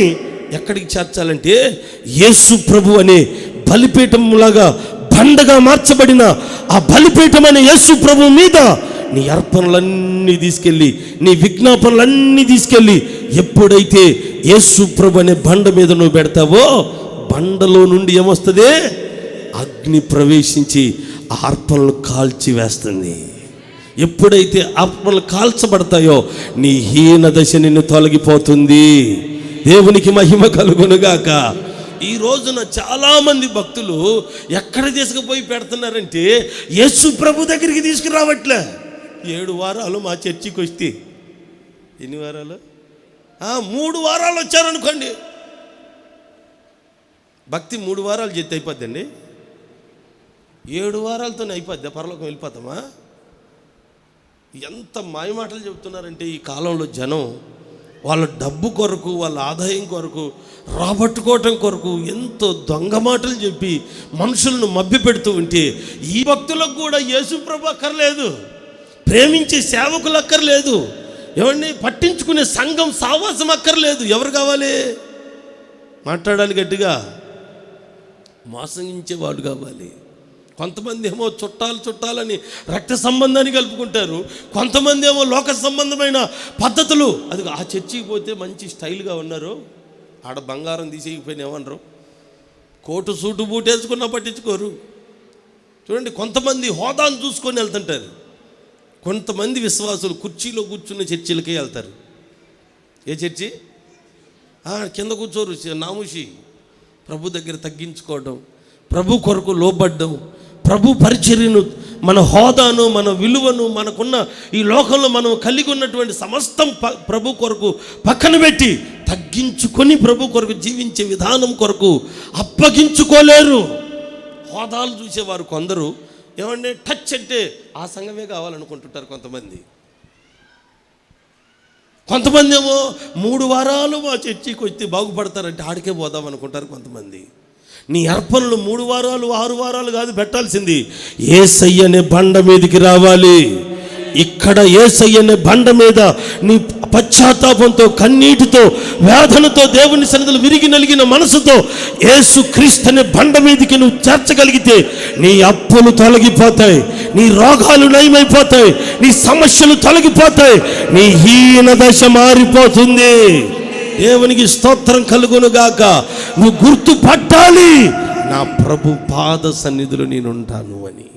ఎక్కడికి చేర్చాలంటే యేసు ప్రభు అనే బలిపీఠంలాగా బండగా మార్చబడిన ఆ బలిపీఠం అనే యేసు ప్రభు మీద నీ అర్పణలన్నీ తీసుకెళ్ళి, నీ విజ్ఞాపనలన్నీ తీసుకెళ్ళి ఎప్పుడైతే యేసు ప్రభు అనే బండ మీద నువ్వు పెడతావో, బండలో నుండి ఏమొస్తుంది? అగ్ని ప్రవేశించి ఆ అర్పణలు కాల్చి వేస్తుంది. ఎప్పుడైతే అర్పణలు కాల్చబడతాయో నీ హీన దశ నిన్ను తొలగిపోతుంది. దేవునికి మహిమ కలుగునుగాక. ఈ రోజున చాలామంది భక్తులు ఎక్కడ తీసుకుపోయి పెడుతున్నారంటే యేసు ప్రభు దగ్గరికి తీసుకురావట్లే. 7 వారాలు మా చర్చికి వస్తే, ఎన్ని వారాలు? 3 వారాలు వచ్చారనుకోండి, భక్తి 3 వారాలు చేస్తే అయిపోద్దండి. 7 వారాలతోనే అయిపోద్ది, పరలోకం వెళ్ళిపోతామా? ఎంత మాయమాటలు చెబుతున్నారంటే ఈ కాలంలో జనం వాళ్ళ డబ్బు కొరకు, వాళ్ళ ఆదాయం కొరకు, రాబట్టుకోవటం కొరకు ఎంతో దొంగ మాటలు చెప్పి మనుషులను మభ్య పెడుతూ ఉంటే, ఈ భక్తులకు కూడా యేసు ప్రభు అక్కర్లేదు, ప్రేమించే సేవకులు అక్కర్లేదు, ఏమండి పట్టించుకునే సంఘం సావాసం అక్కర్లేదు. ఎవరు కావాలి? మాట్లాడాలి గట్టిగా. మోసగించే వాళ్ళు కావాలి. కొంతమంది ఏమో చుట్టాలని రక్త సంబంధాన్ని కలుపుకుంటారు, కొంతమంది ఏమో లోక సంబంధమైన పద్ధతులు. అది ఆ చర్చికి పోతే మంచి స్టైల్గా ఉన్నారు, ఆడ బంగారం తీసేయకపోయినా ఏమన్నారు, కోటు సూటు బూట్ వేసుకున్నా పట్టించుకోరు. చూడండి, కొంతమంది హోదాను చూసుకొని వెళ్తుంటారు, కొంతమంది విశ్వాసులు కుర్చీలో కూర్చున్న చర్చిలకే వెళ్తారు. ఏ చర్చి? కింద కూర్చోరు, నాముషి. ప్రభు దగ్గర తగ్గించుకోవడం, ప్రభు కొరకు లోబడ్డం, ప్రభు పరిచర్యను మన హోదాను, మన విలువను, మనకున్న ఈ లోకంలో మనం కలిగి ఉన్నటువంటి సమస్తం ప్రభు కొరకు పక్కన పెట్టి తగ్గించుకొని ప్రభు కొరకు జీవించే విధానం కొరకు అప్పగించుకోలేరు. హోదాలు చూసేవారు కొందరు ఏమంటే టచ్ అంటే ఆ సంఘమే కావాలనుకుంటుంటారు. కొంతమంది ఏమో 3 వారాలు మా చర్చికి వచ్చి బాగుపడతారంటే ఆడికే పోదాం అనుకుంటారు కొంతమంది. నీ అర్పణలు 3 వారాలు 6 వారాలు కాదు పెట్టాల్సింది, యేసయ్య అనే బండ మీదకి రావాలి. ఇక్కడ యేసయ్య అనే బండ మీద నీ పశ్చాత్తాపంతో, కన్నీటితో, వేదనతో, దేవుని సన్నిధిలో విరిగి నలిగిన మనసుతో యేసు క్రీస్తు అనే బండ మీదకి నువ్వు చేర్చగలిగితే నీ అప్పులు తొలగిపోతాయి, నీ రోగాలు నయమైపోతాయి, నీ సమస్యలు తొలగిపోతాయి, నీ హీన దశ మారిపోతుంది. దేవునికి స్తోత్రం కలుగును గాక. నువ్వు గుర్తుపట్టాలి, నా ప్రభు పాద సన్నిధిలో నేనుంటాను అని.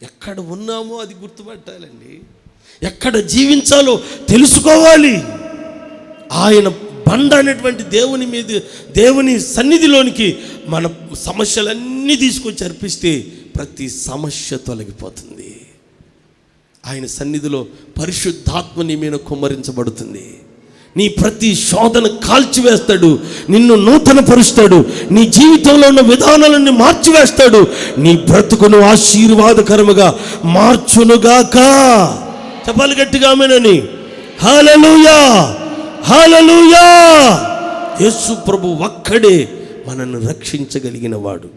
ఎక్కడ ఉన్నామో అది గుర్తుపట్టాలండి. ఎక్కడ జీవించాలో తెలుసుకోవాలి. ఆయన బండ అనేటువంటి దేవుని సన్నిధిలోనికి మన సమస్యలన్నీ తీసుకొచ్చి అర్పిస్తే ప్రతి సమస్య తొలగిపోతుంది. ఆయన సన్నిధిలో పరిశుద్ధాత్మ నీ మీద కుమ్మరించబడుతుంది. నీ ప్రతి శోధన కాల్చివేస్తాడు, నిన్ను నూతన పరుస్తాడు, నీ జీవితంలో ఉన్న విధానాలన్నీ మార్చివేస్తాడు, నీ బ్రతుకును ఆశీర్వాదకరముగా మార్చునుగాక. చెప్పాలి గట్టిగా ఆమేనని. హల్లెలూయా, హల్లెలూయా. యేసు ప్రభు ఒక్కడే మనల్ని రక్షించగలిగిన వాడు.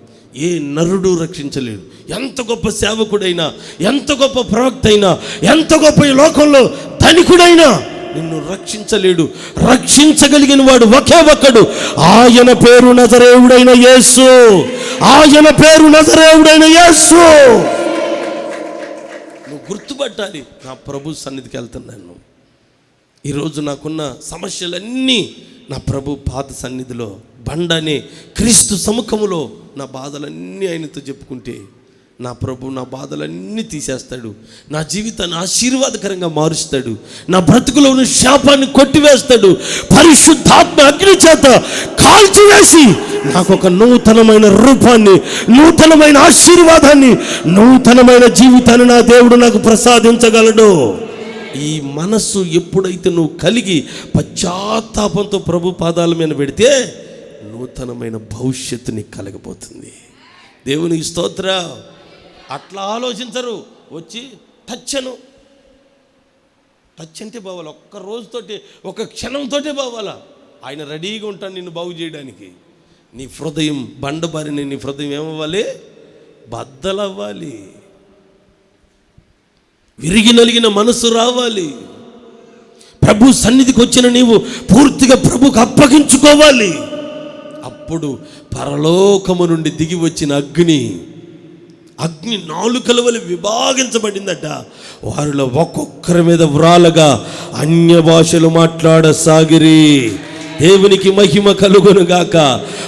ఏ నరుడు రక్షించలేడు. ఎంత గొప్ప సేవకుడైనా, ఎంత గొప్ప ప్రవక్త అయినా, ఎంత గొప్ప ఈ లోకంలో ధనికుడైనా నిన్ను రక్షించలేడు. రక్షించగలిగిన వాడు ఒకే ఒక్కడు, ఆయన పేరు నజరేయుడైన యేసు. ఆయన పేరు నజరేయుడైన యేసు. నువ్వు గుర్తుపట్టాలి, నా ప్రభు సన్నిధికి వెళ్తున్నాను. ఈరోజు నాకున్న సమస్యలన్నీ నా ప్రభు పాద సన్నిధిలో, బండనే క్రీస్తు సముఖములో నా బాధలన్నీ ఆయనతో చెప్పుకుంటే నా ప్రభు నా బాధలన్నీ తీసేస్తాడు, నా జీవితాన్ని ఆశీర్వాదకరంగా మారుస్తాడు, నా బ్రతుకులో ఉన్న శాపాన్ని కొట్టివేస్తాడు, పరిశుద్ధాత్మ అగ్ని చేత కాల్చివేసి నాకు ఒక నూతనమైన రూపాన్ని, నూతనమైన ఆశీర్వాదాన్ని, నూతనమైన జీవితాన్ని నా దేవుడు నాకు ప్రసాదించగలడు. ఈ మనస్సు ఎప్పుడైతే నువ్వు కలిగి పశ్చాత్తాపంతో ప్రభు పాదాల మీద పెడితే నూతనమైన భవిష్యత్తు నీకు కలగబోతుంది. దేవునికి స్తోత్రం. అట్లా ఆలోచించరు, వచ్చి టచ్ అంటే బావాలా, ఒక్క రోజుతోటి, ఒక క్షణంతోటే బావాలా. ఆయన రెడీగా ఉంటాను నిన్ను బాగు చేయడానికి. నీ హృదయం బండబారిన నీ హృదయం ఏమవ్వాలి? బద్దలవ్వాలి. విరిగి నలిగిన మనసు రావాలి. ప్రభు సన్నిధికి వచ్చిన నీవు పూర్తిగా ప్రభుకు అప్పగించుకోవాలి. అప్పుడు పరలోకము నుండి దిగి వచ్చిన అగ్ని 4 వలె విభాగించబడిందట. వారిలో ఒక్కొక్కరి మీద వ్రాలగా అన్య భాషలు మాట్లాడసాగిరి. దేవునికి మహిమ కలుగును గాక.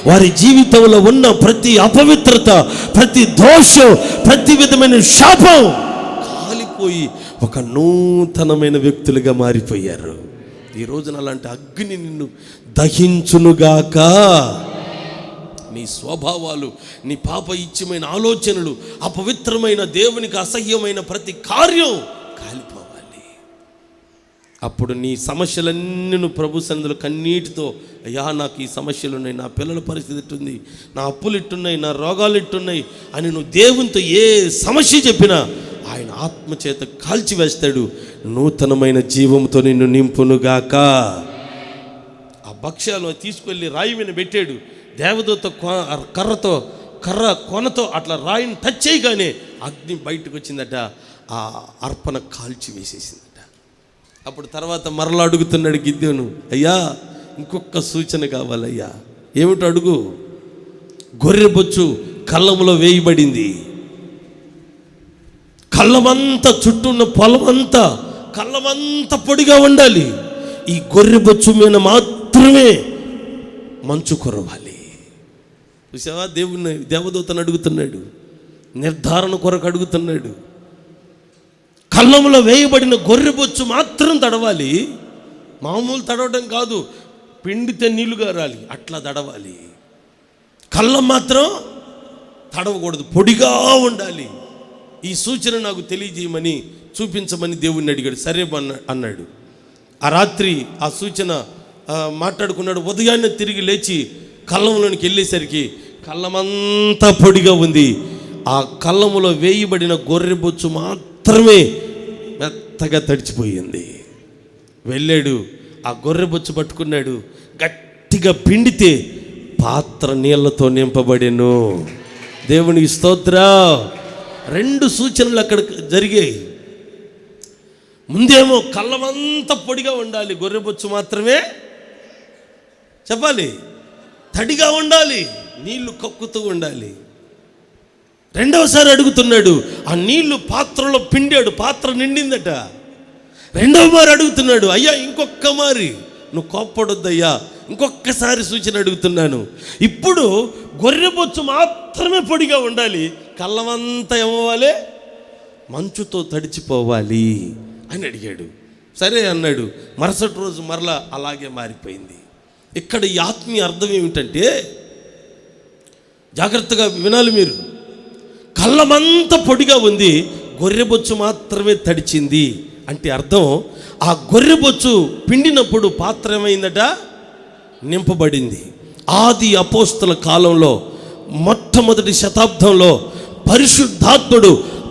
వారి జీవితంలో ఉన్న ప్రతి అపవిత్రత, ప్రతి దోషం, ప్రతి విధమైన శాపం కాలిపోయి ఒక నూతనమైన వ్యక్తులుగా మారిపోయారు. ఈ రోజున అలాంటి అగ్ని నిన్ను దహించునుగాక. నీ స్వభావాలు, నీ పాప ఇచ్చమైన ఆలోచనలు, అపవిత్రమైన దేవునికి అసహ్యమైన ప్రతి కార్యం కాలిపోవాలి. అప్పుడు నీ సమస్యలన్నీ నువ్వు ప్రభు సన్నిధిలో కన్నీటితో, అయ్యా నాకు ఈ సమస్యలు ఉన్నాయి, నా పిల్లల పరిస్థితి ఇట్టుంది, నా అప్పులు ఇట్టున్నాయి, నా రోగాలు ఇట్టున్నాయి అని నువ్వు దేవునితో ఏ సమస్య చెప్పినా ఆయన ఆత్మచేత కాల్చివేస్తాడు. నూతనమైన జీవంతో నిన్ను నింపునుగాక. ఆ భక్ష్యాలు తీసుకెళ్ళి రాయి మీద పెట్టాడు. దేవదూత కర్ర కొనతో అట్లా రాయిని టచ్ చేయగానే అగ్ని బయటకు వచ్చిందట. ఆ అర్పణ కాల్చి వేసేసిందట. అప్పుడు తర్వాత మరలా అడుగుతున్నాడు గిద్యోను, అయ్యా ఇంకొక సూచన కావాలయ్యా. ఏమిటో అడుగు. గొర్రెబొచ్చు కళ్ళములో వేయబడింది. కళ్ళమంతా చుట్టూ ఉన్న పొలమంతా కళ్ళమంతా పొడిగా ఉండాలి. ఈ గొర్రెబొచ్చు మీద మాత్రమే మంచు కురవాలి. చూసావా, దేవదూతను అడుగుతున్నాడు, నిర్ధారణ కొరకు అడుగుతున్నాడు. కళ్ళంలో వేయబడిన గొర్రెబొచ్చు మాత్రం తడవాలి. మామూలు తడవడం కాదు, పిండితే నీళ్లు గారాలి, అట్లా తడవాలి. కళ్ళం మాత్రం తడవకూడదు, పొడిగా ఉండాలి. ఈ సూచన నాకు తెలియజేయమని చూపించమని దేవుణ్ణి అడిగాడు. సరే అన్నాడు. ఆ రాత్రి ఆ సూచన మాట్లాడుకున్నాడు. ఉదయాన్నే తిరిగి లేచి కళ్ళంలోనికి వెళ్ళేసరికి కళ్ళమంతా పొడిగా ఉంది. ఆ కళ్ళములో వేయబడిన గొర్రెబొచ్చు మాత్రమే మెత్తగా తడిచిపోయింది. వెళ్ళాడు, ఆ గొర్రెబొచ్చు పట్టుకున్నాడు, గట్టిగా పిండితే పాత్ర నీళ్లతో నింపబడెను. దేవునికి స్తోత్రం. 2 సూచనలు అక్కడ జరిగాయి. ముందేమో కళ్ళమంతా పొడిగా ఉండాలి, గొర్రెబొచ్చు మాత్రమే చెప్పాలి తడిగా ఉండాలి, నీళ్లు కక్కుతూ ఉండాలి. రెండవసారి అడుగుతున్నాడు, ఆ నీళ్లు పాత్రలో పిండాడు, పాత్ర నిండిందట. రెండవ మారు అడుగుతున్నాడు, అయ్యా ఇంకొక్క మారి, నువ్వు కోప్పడొద్దయ్యా, ఇంకొక్కసారి సూచన అడుగుతున్నాను. ఇప్పుడు గొర్రెబొచ్చు మాత్రమే పొడిగా ఉండాలి, కళ్ళమంతా ఏమవ్వాలి, మంచుతో తడిచిపోవాలి అని అడిగాడు. సరే అన్నాడు. మరుసటి రోజు మరలా అలాగే మారిపోయింది. ఇక్కడ ఈ ఆత్మీయ అర్థం ఏమిటంటే, జాగ్రత్తగా వినాలి మీరు. కళ్ళమంతా పొడిగా ఉంది, గొర్రెబొచ్చు మాత్రమే తడిచింది అంటే అర్థం, ఆ గొర్రెబొచ్చు పిండినప్పుడు పాత్ర ఏమైందట, నింపబడింది. ఆది అపోస్తల కాలంలో మొట్టమొదటి శతాబ్దంలో పరిశుద్ధాత్ముడు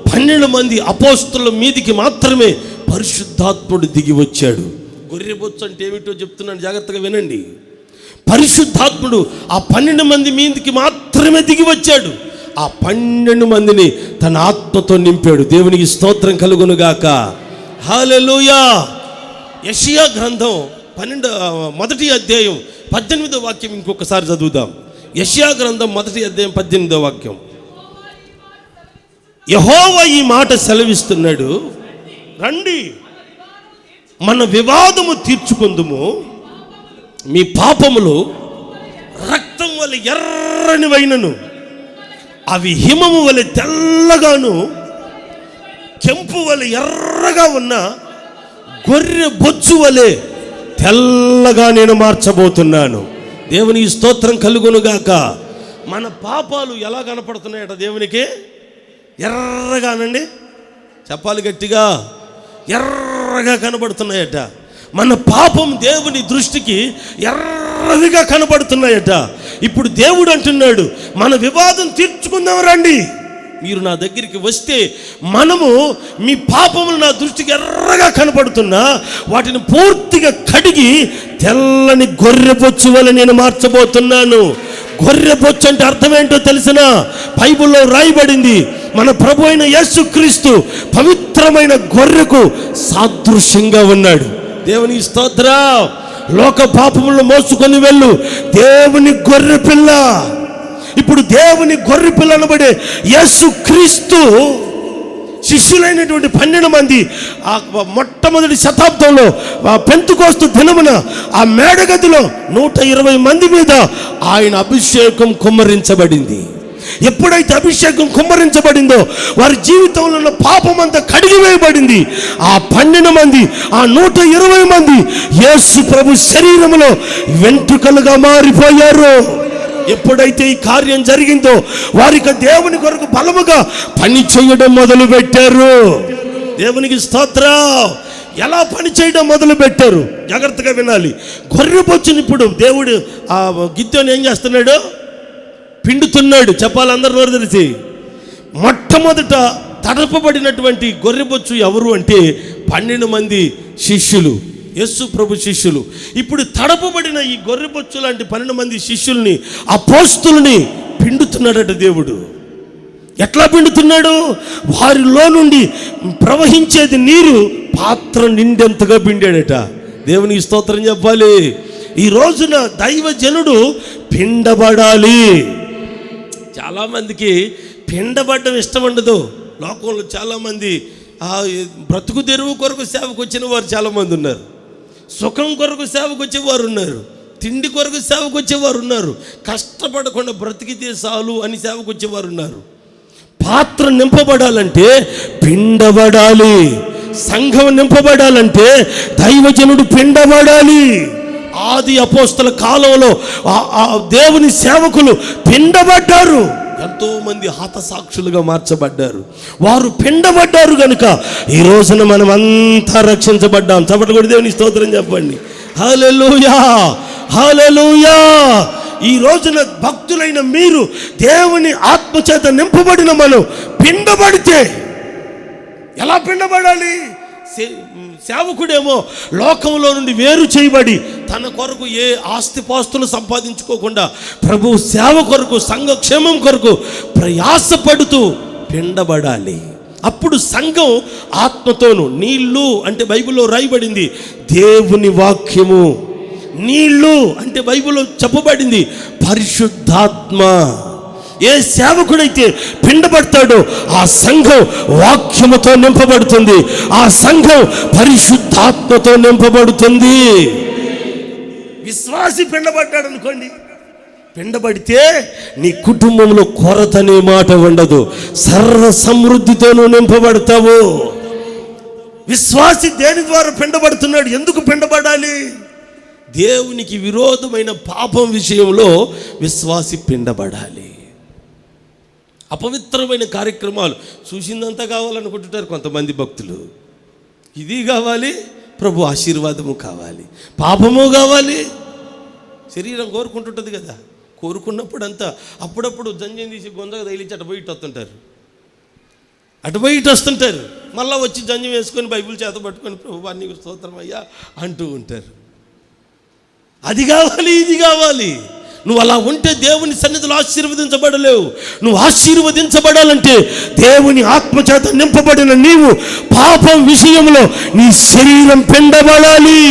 12 మంది అపోస్తల మీదికి మాత్రమే పరిశుద్ధాత్ముడు దిగి వచ్చాడు. గొర్రెబొచ్చు అంటే ఏమిటో చెప్తున్నాను, జాగ్రత్తగా వినండి. పరిశుద్ధాత్ముడు ఆ 12 మంది మీదికి మాత్రమే దిగి వచ్చాడు. ఆ 12 మందిని తన ఆత్మతో నింపాడు. దేవునికి స్తోత్రం కలుగునుగాక. హల్లెలూయా. యెషయా గ్రంథం 1వ అధ్యాయం 18వ వాక్యం ఇంకొకసారి చదువుదాం. యెషయా గ్రంథం 1వ అధ్యాయం 18వ వాక్యం. యెహోవా ఈ మాట సెలవిస్తున్నాడు, రండి మన వివాదము తీర్చుకుందుము, మీ పాపములు రక్తం వలె ఎర్రనివైనను, అవి హిమము వలె తెల్లగాను, కెంపు వలె ఎర్రగా ఉన్న గొర్రె బొచ్చు వలె తెల్లగా నేను మార్చబోతున్నాను. దేవునికి స్తోత్రం కలుగునుగాక. మన పాపాలు ఎలా కనపడుతున్నాయట దేవునికి? ఎర్రగానండి, చెప్పాలి గట్టిగా, ఎర్రగా కనబడుతున్నాయట. మన పాపం దేవుని దృష్టికి ఎర్రగా కనబడుతున్నాయట. ఇప్పుడు దేవుడు అంటున్నాడు, మన వివాదం తీర్చుకుందాం రండి, మీరు నా దగ్గరికి వస్తే మనము మీ పాపములు నా దృష్టికి ఎర్రగా కనబడుతున్నా వాటిని పూర్తిగా కడిగి తెల్లని గొర్రెబొచ్చు వలె నేను మార్చబోతున్నాను. గొర్రెబొచ్చు అంటే అర్థం ఏంటో తెలిసిన? బైబిల్లో రాయబడింది, మన ప్రభు అయిన యేసుక్రీస్తు పవిత్రమైన గొర్రెకు సాదృశ్యంగా ఉన్నాడు. దేవుని స్తోత్రం. లోక పాపములను మోసుకొని వెళ్ళు దేవుని గొర్రె పిల్ల. ఇప్పుడు దేవుని గొర్రె పిల్ల అనబడే యేసుక్రీస్తు శిష్యులైనటువంటి 12 మంది ఆ మొట్టమొదటి శతాబ్దంలో పెంతెకోస్తు దినమున ఆ మేడగదిలో 120 మంది మీద ఆయన అభిషేకం కుమ్మరించబడింది. ఎప్పుడైతే అభిషేకం కుమ్మరించబడిందో వారి జీవితంలో ఉన్న పాపం అంతా కడిగివేయబడింది. ఆ 12 మంది, ఆ 120 మంది యేసు ప్రభు శరీరములో వెంట్రుకలుగా మారిపోయారు. ఎప్పుడైతే ఈ కార్యం జరిగిందో వారికి దేవుని కొరకు బలముగా పని చేయడం మొదలు పెట్టారు. దేవునికి స్తోత్రం. ఎలా పని చేయడం మొదలు పెట్టారు? జాగ్రత్తగా వినాలి. గొర్రెబొచ్చుని ఇప్పుడు దేవుడు ఆ గిద్దెని ఏం చేస్తున్నాడు? పిండుతున్నాడు. చెప్పాలి అందరు నోరు తెరిచి. మొట్టమొదట తడపబడినటువంటి గొర్రెబొచ్చు ఎవరు అంటే 12 మంది శిష్యులు, యేసు ప్రభు శిష్యులు. ఇప్పుడు తడపబడిన ఈ గొర్రెబొచ్చు లాంటి 12 మంది శిష్యుల్ని, అపోస్తుల్ని పిండుతున్నాడట దేవుడు. ఎట్లా పిండుతున్నాడు? వారిలో నుండి ప్రవహించేది నీరు పాత్ర నిండెంతగా పిండాడట. దేవునికి స్తోత్రం చెప్పాలి. ఈ రోజున దైవజనుడు పిండబడాలి. చాలామందికి పిండబడ్డం ఇష్టం ఉండదు. లోకంలో చాలామంది బ్రతుకు తెరువు కొరకు సేవకు వచ్చిన వారు చాలామంది ఉన్నారు. సుఖం కొరకు సేవకు వచ్చేవారు ఉన్నారు. తిండి కొరకు సేవకు వచ్చేవారు ఉన్నారు. కష్టపడకుండా బ్రతికితే చాలు అని సేవకు వచ్చేవారు ఉన్నారు. పాత్ర నింపబడాలంటే పిండబడాలి. సంఘం నింపబడాలంటే దైవజనుడు పిండబడాలి. ఆది అపోస్తల కాలంలో దేవుని సేవకులు పిండబడ్డారు. ఎంతోమంది హతసాక్షులుగా మార్చబడ్డారు. వారు పిండబడ్డారు కనుక ఈ రోజున మనం అంతా రక్షించబడ్డాం. చప్పట్లు కొట్టి దేవుని స్తోత్రం చెప్పండి. హల్లెలూయా, హల్లెలూయా. ఈ రోజున భక్తులైన మీరు దేవుని ఆత్మచేత నింపబడిన మనం పిండబడితే, ఎలా పిండబడాలి? సేవకుడేమో లోకంలో నుండి వేరు చేయబడి తన కొరకు ఏ ఆస్తిపాస్తులు సంపాదించుకోకుండా ప్రభు సేవ కొరకు, సంఘక్షేమం కొరకు ప్రయాసపడుతూ పిండబడాలి. అప్పుడు సంఘం ఆత్మతోను, నీళ్ళు అంటే బైబిల్లో రాయబడింది దేవుని వాక్యము, నీళ్ళు అంటే బైబిల్లో చెప్పబడింది పరిశుద్ధాత్మ. ఏ సేవకుడైతే పిండబడతాడో ఆ సంఘం వాక్యముతో నింపబడుతుంది, ఆ సంఘం పరిశుద్ధాత్మతో నింపబడుతుంది. విశ్వాసి పిండబడ్డాడు అనుకోండి, పిండబడితే నీ కుటుంబంలో కొరతనే మాట ఉండదు, సర్వ సమృద్ధితోనూ నింపబడతావు. విశ్వాసి దేని ద్వారా పిండబడుతున్నాడు? ఎందుకు పిండబడాలి? దేవునికి విరోధమైన పాపం విషయంలో విశ్వాసి పిండబడాలి. అపవిత్రమైన కార్యక్రమాలు చూసిందంతా కావాలనుకుంటుంటారు కొంతమంది భక్తులు. ఇది కావాలి, ప్రభు ఆశీర్వాదము కావాలి, పాపము కావాలి. శరీరం కోరుకుంటుంటుంది కదా, కోరుకున్నప్పుడు అంతా అప్పుడప్పుడు జంజం తీసి గొంతగా తగిలించి అటు బయట వస్తుంటారు, అటు బయట వస్తుంటారు. మళ్ళీ వచ్చి జంజం వేసుకొని బైబిల్ చేత పట్టుకొని ప్రభు నీకు స్తోత్రం అయ్యా అంటూ ఉంటారు. అది కావాలి, ఇది కావాలి. నువ్వు అలా ఉంటే దేవుని సన్నిధిలో ఆశీర్వదించబడలేవు. నువ్వు ఆశీర్వదించబడాలంటే దేవుని ఆత్మచేత నింపబడిన నీవు పాపం విషయంలో నీ శరీరం పిండబడాలి.